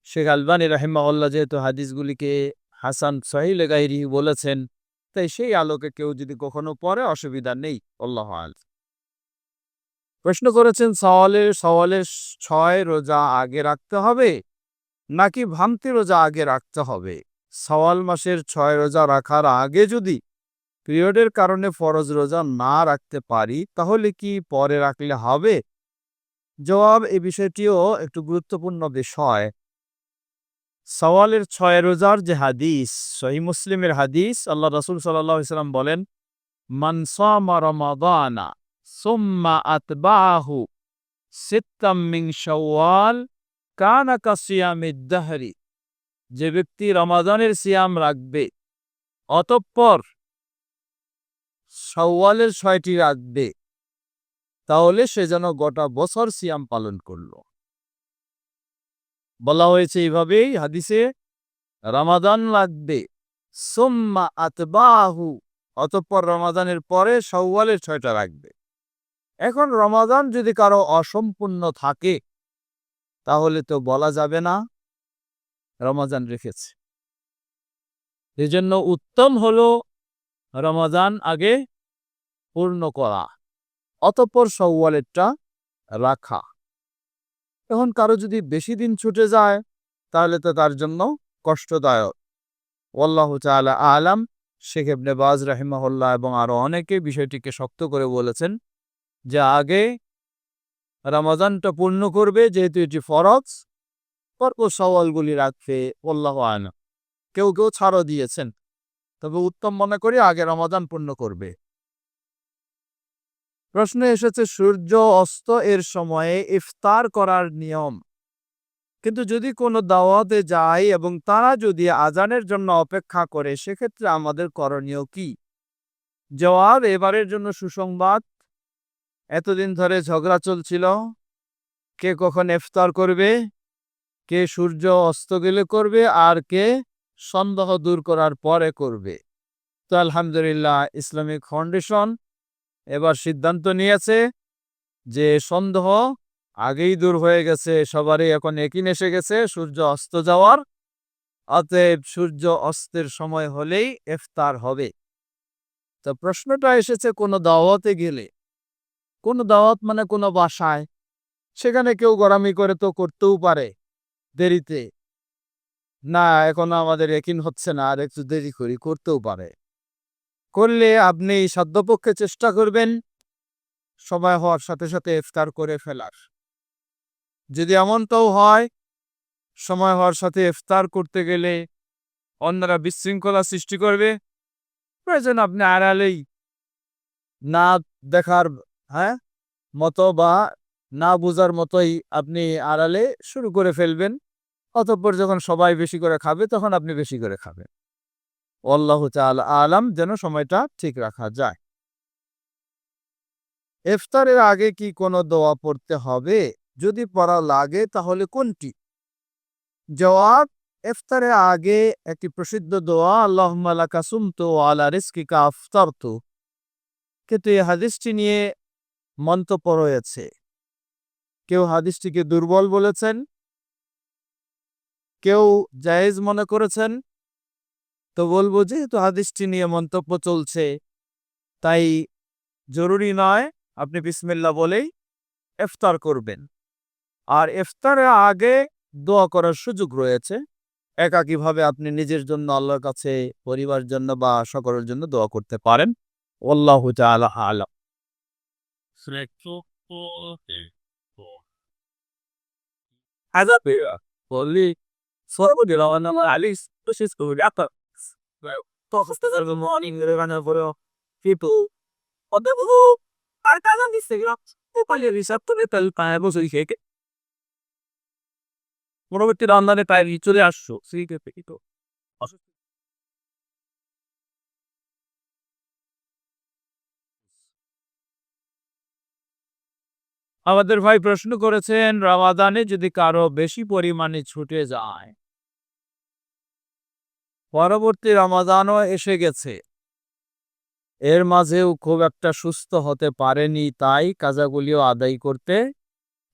শেখ আলবানী রাহিমাহুল্লাহ যেহেতু হাদিসগুলিকে হাসান সহিহ লিগাইরিহি বলেছেন, তাই সেই আলোকে কেউ যদি কখনো পড়ে অসুবিধা নেই। আল্লাহু আ'লাম। প্রশ্ন করেছেন, সওয়ালের ৬ রোজা আগে রাখতে হবে নাকি ভামতি রোজা আগে রাখতে হবে? সওয়াল মাসের ৬ রোজা রাখার আগে যদি পিরিয়ডের কারণে ফরজ রোজা না রাখতে পারি তাহলে কি পরে রাখলে হবে? জবাব, এই বিষয়টিও একটু গুরুত্বপূর্ণ বিষয়। সওয়ালের ৬ রোজার যে হাদিস, সহিহ মুসলিমের হাদিস, আল্লাহ রাসূল সাল্লাল্লাহু আলাইহি ওয়াসাল্লাম বলেন, মান সামা রমাদানা সুম্মা আতবাআহু সিত্তাম মিন শাওয়াল কানা কাসিয়ামিদ দাহরি। যে ব্যক্তি রমাদানের সিয়াম রাখবে অতঃপর শাওয়ালের ৬টি রাখবে, তাহলে সে যেন গোটা বছর সিয়াম পালন করল। বলা হয়েছে এইভাবেই হাদিসে, রমাদান লাগবে, সুম্মা আতবাহু, অতঃপর রমাদানের পরে শাওয়ালের 6টা রাখবে। এখন রমাদান যদি কারো অসম্পূর্ণ থাকে তাহলে তো বলা যাবে না রমাদান রেখেছে। এজন্য উত্তম হলো রমাদান আগে পূর্ণ করা, অতঃপর শাওয়ালেরটা রাখা। এখন কারো যদি বেশি দিন ছুটে যায় তাহলে তো তার জন্য কষ্টদায়ক। আল্লাহু তাআলা আলাম। শেখ ইবনে বাজ রাহিমাহুল্লাহ এবং আরো অনেকে বিষয়টিকে শক্ত করে বলেছেন যে আগে রমাদানটা পূর্ণ করবে, যেহেতু এটি ফরজ, তারপর শাওয়ালগুলি রাখবে। আল্লাহু আলাম। কেউ কেউ ছাড়ও দিয়েছেন, তবে উত্তম মনে করি আগে রমাদান পূর্ণ করবে। প্রশ্ন এসেছে সূর্য অস্ত এর সময়ে ইফতার করার নিয়ম, কিন্তু যদি কোনো দাওয়াতে যায় এবং তারা যদি আজানের জন্য অপেক্ষা করে সেক্ষেত্রে আমাদের করণীয় কি? জবাব, এবারের জন্য সুসংবাদ, এতদিন ধরে ঝগড়া চলছিল কে কখন ইফতার করবে, কে সূর্য অস্ত গেলে করবে আর কে সন্দেহ দূর করার পরে করবে। তো আলহামদুলিল্লাহ ইসলামিক ফাউন্ডেশন এবার সিদ্ধান্ত নিয়েছে যে সন্দেহ আগেই দূর হয়ে গেছে, সবারই এখন ইয়াকিন এসে গেছে সূর্য অস্ত যাওয়ার। অতএব সূর্য অস্তের সময় হলেই ইফতার হবে। তো প্রশ্নটা এসেছে কোনো দাওয়াতে গেলে, কোনো দাওয়াত মানে কোনো বাসায়, সেখানে কেউ গরামি করে তো করতেও পারে দেরিতে, না এখন আমাদের ইয়াকিন হচ্ছে না আর একটু দেরি করি, করতেও পারে। করলে আপনি সাধ্যপক্ষে চেষ্টা করবেন সময় হওয়ার সাথে সাথে ইফতার করে ফেলার। যদি এমনটাও হয় সময় হওয়ার সাথে ইফতার করতে গেলে অন্যরা বিশৃঙ্খলা সৃষ্টি করবে, প্রয়োজন আপনি আড়ালেই না দেখার মতো বা না বোঝার মতোই আপনি আড়ালে শুরু করে ফেলবেন। অতঃপর যখন সবাই বেশি করে খাবে তখন আপনি বেশি করে খাবেন। আল্লাহু তাআলা আলাম, যেন সময়টা ঠিক রাখা যায়। ইফতারের আগে কি কোনো দোয়া পড়তে হবে? যদি পড়া লাগে তাহলে কোনটি? জবাব, ইফতারের আগে একটি প্রসিদ্ধ দোয়া, আল্লাহুম্মা লাকা সুমতু ওয়া আলা রিজকিকা আফতারতু, কিন্তু এই হাদিসটি নিয়ে মন্তব্য রয়েছে। কেউ হাদিসটিকে দুর্বল বলেছেন, কেউ জায়েজ মনে করেছেন। তো বলবো যেহেতু হাদিসটি নিয়ে মন্তব্য চলছে তাই জরুরি নয় আপনি বিসমিল্লাহ বলেই ইফতার করবেন। আর ইফতারের আগে দোয়া করার সুযোগ রয়েছে। একাকীভাবে আপনি নিজের জন্য, আল্লাহর কাছে, পরিবারের জন্য বা সকলের জন্য দোয়া করতে পারেন। আল্লাহু তাআলা আলাম। বলি পরবর্তী রমজানে প্রায় চলে আসছো। আমাদের ভাই প্রশ্ন করেছেন, রমাদানে যদি কারো বেশি পরিমাণে ছুটে যায়, পরবর্তী রমাদানও এসে গেছে, এর মাঝেও খুব একটা সুস্থ হতে পারেনি, তাই কাজাগুলিও আদায় করতে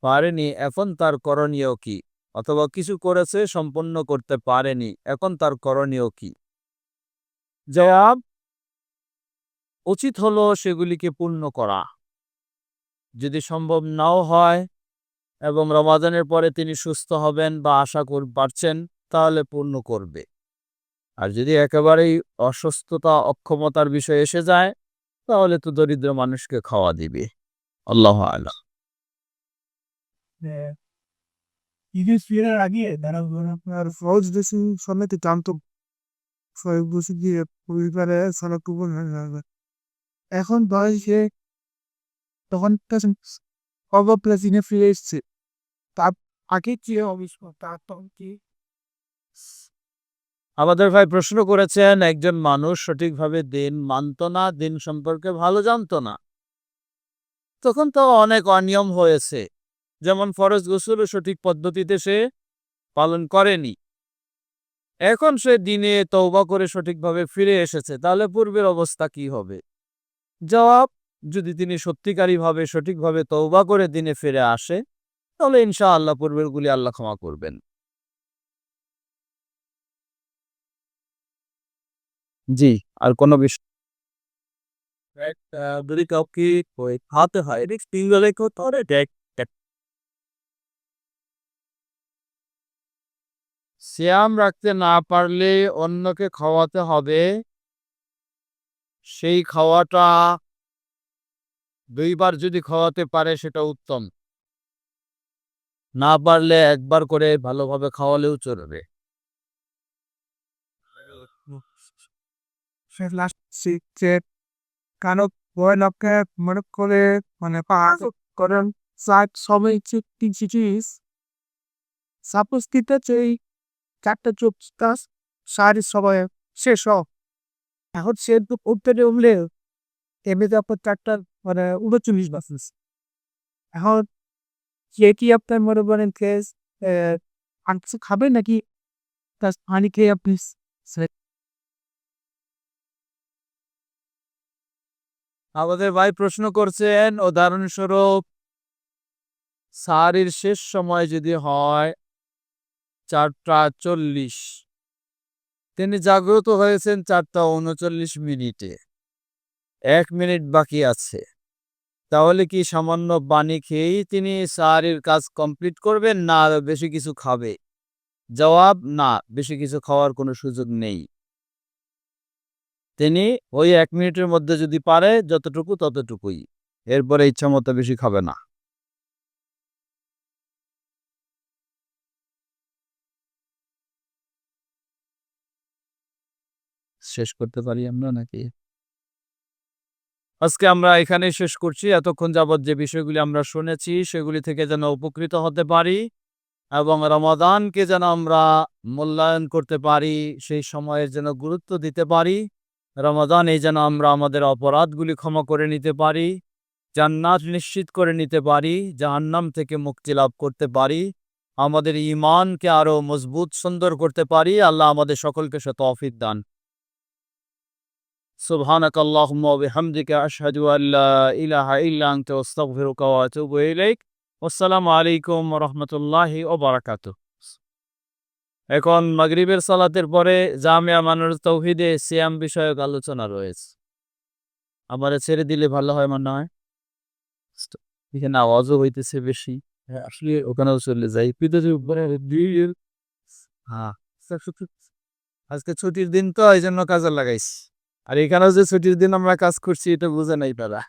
পারেনি, এখন তার করণীয় কি? অথবা কিছু করেছে সম্পন্ন করতে পারেনি, এখন তার করণীয় কি? জবাব, উচিত হলো সেগুলিকে পূর্ণ করা। যদি সম্ভব নাও হয় এবং রমাদানের পরে তিনি সুস্থ হবেন বা আশা পারছেন তাহলে পূর্ণ করবে। আর যদি একেবারেই অসুস্থতা, অক্ষমতার বিষয় এসে যায় তাহলে তো দরিদ্র মানুষকে খাওয়া দিবে। আল্লাহু আ'লাম। ঈদের ফেরার আগে আপনার ফরজ বেশি সমেতে জানতো বসে গিয়ে পরিবারে সড়কটুকু এখন বয়সে তখন অবপ্লাসিনে ফিরে এসছে, তার আগে কি অবস্থা, তার তখন কি? আমাদের ভাই প্রশ্ন করেছেন, একজন মানুষ সঠিকভাবে দিন মানত না, দিন সম্পর্কে ভালো জানতো না, তখন তো অনেক অনিয়ম হয়েছে, যেমন ফরজ গোসল সঠিক পদ্ধতিতে সে পালন করেনি। এখন সে দিনে তওবা করে সঠিকভাবে ফিরে এসেছে, তাহলে পূর্বের অবস্থা কি হবে? জবাব, যদি তিনি সত্যিকারীভাবে সঠিকভাবে তওবা করে দিনে ফিরে আসে, তাহলে ইনশাআল্লাহ পূর্বেরগুলি আল্লাহ ক্ষমা করবেন। জি, আর কোনো বিষয় যদি কাউকে খাওয়াতে হয়, তিন বেলায় করতে হবে। সিয়াম রাখতে না পারলে অন্যকে খাওয়াতে হবে, সেই খাওয়াটা 2 বার যদি খাওয়াতে পারে সেটা উত্তম। না পারলে 1 বার করে ভালোভাবে খাওয়ালেও চলবে। সে লাস্ট যে কারো বয় লোককে মনে করে মানে পাস করেন সাইড সবাই চিঠিস সাপোজ দিতে চাই 4টা চোখ কাজ সারি সবাই শেষ হোক। এখন সে তো উঠতে উঠলে এমনিতে আপনার 4টা মানে 39 বাজতেছে। এখন কে কি আপনার মনে করেন কেস আর কিছু খাবেন নাকি তার পানি খেয়ে আপনি আমাদের ভাই প্রশ্ন করছেন, উদাহরণস্বরূপ সাহারির শেষ সময় যদি হয় 4টা 40, তিনি জাগ্রত হয়েছেন 4টা 39 মিনিটে, 1 মিনিট বাকি আছে, তাহলে কি সামান্য পানি খেয়েই তিনি সাহারির কাজ কমপ্লিট করবেন, না আরো বেশি কিছু খাবে? জবাব, না, বেশি কিছু খাওয়ার কোনো সুযোগ নেই। তিনি ওই 1 মিনিটের মধ্যে যদি পারে যতটুকু ততটুকুই, এরপরে ইচ্ছা মতো বেশি খাবে না। শেষ করতে পারি আমরা নাকি? আজকে আমরা এখানেই শেষ করছি। এতক্ষণ যাবৎ যে বিষয়গুলি আমরা শুনেছি সেগুলি থেকে যেন উপকৃত হতে পারি এবং রমাদানকে যেন আমরা মূল্যায়ন করতে পারি, সেই সময়ের যেন গুরুত্ব দিতে পারি। রমাদানে যেন আমরা আমাদের অপরাধগুলি ক্ষমা করে নিতে পারি, জান্নাত নিশ্চিত করে নিতে পারি, জাহান্নাম থেকে মুক্তি লাভ করতে পারি, আমাদের ঈমানকে আরো মজবুত সুন্দর করতে পারি। আল্লাহ আমাদের সকলকে সে তৌফিক দান। সুবহানাক আল্লাহুম্মা ওয়া বিহামদিকা আশহাদু আল্লা ইলাহা ইল্লা আনতা আস্তাগফিরুকা ওয়া আতুবু ইলাইক। আসসালামু আলাইকুম ওয়া রাহমাতুল্লাহি ওয়া বারাকাতুহু। এখন মাগরিবের সালাতের পরে জামিয়া মানুর তাওহীদে সিয়াম বিষয়ক আলোচনা রয়েছে। আমারে ছেড়ে দিলে ভালো হয় মনে হয়। এখানে আওয়াজও হইতেছে বেশি। হ্যাঁ, আসলে ওখানেও চলে যাই। হ্যাঁ, আজকে ছুটির দিন তো এই জন্য কাজে লাগাইছি। আর এখানেও যে ছুটির দিন আমরা কাজ করছি এটা বুঝে নাই তারা।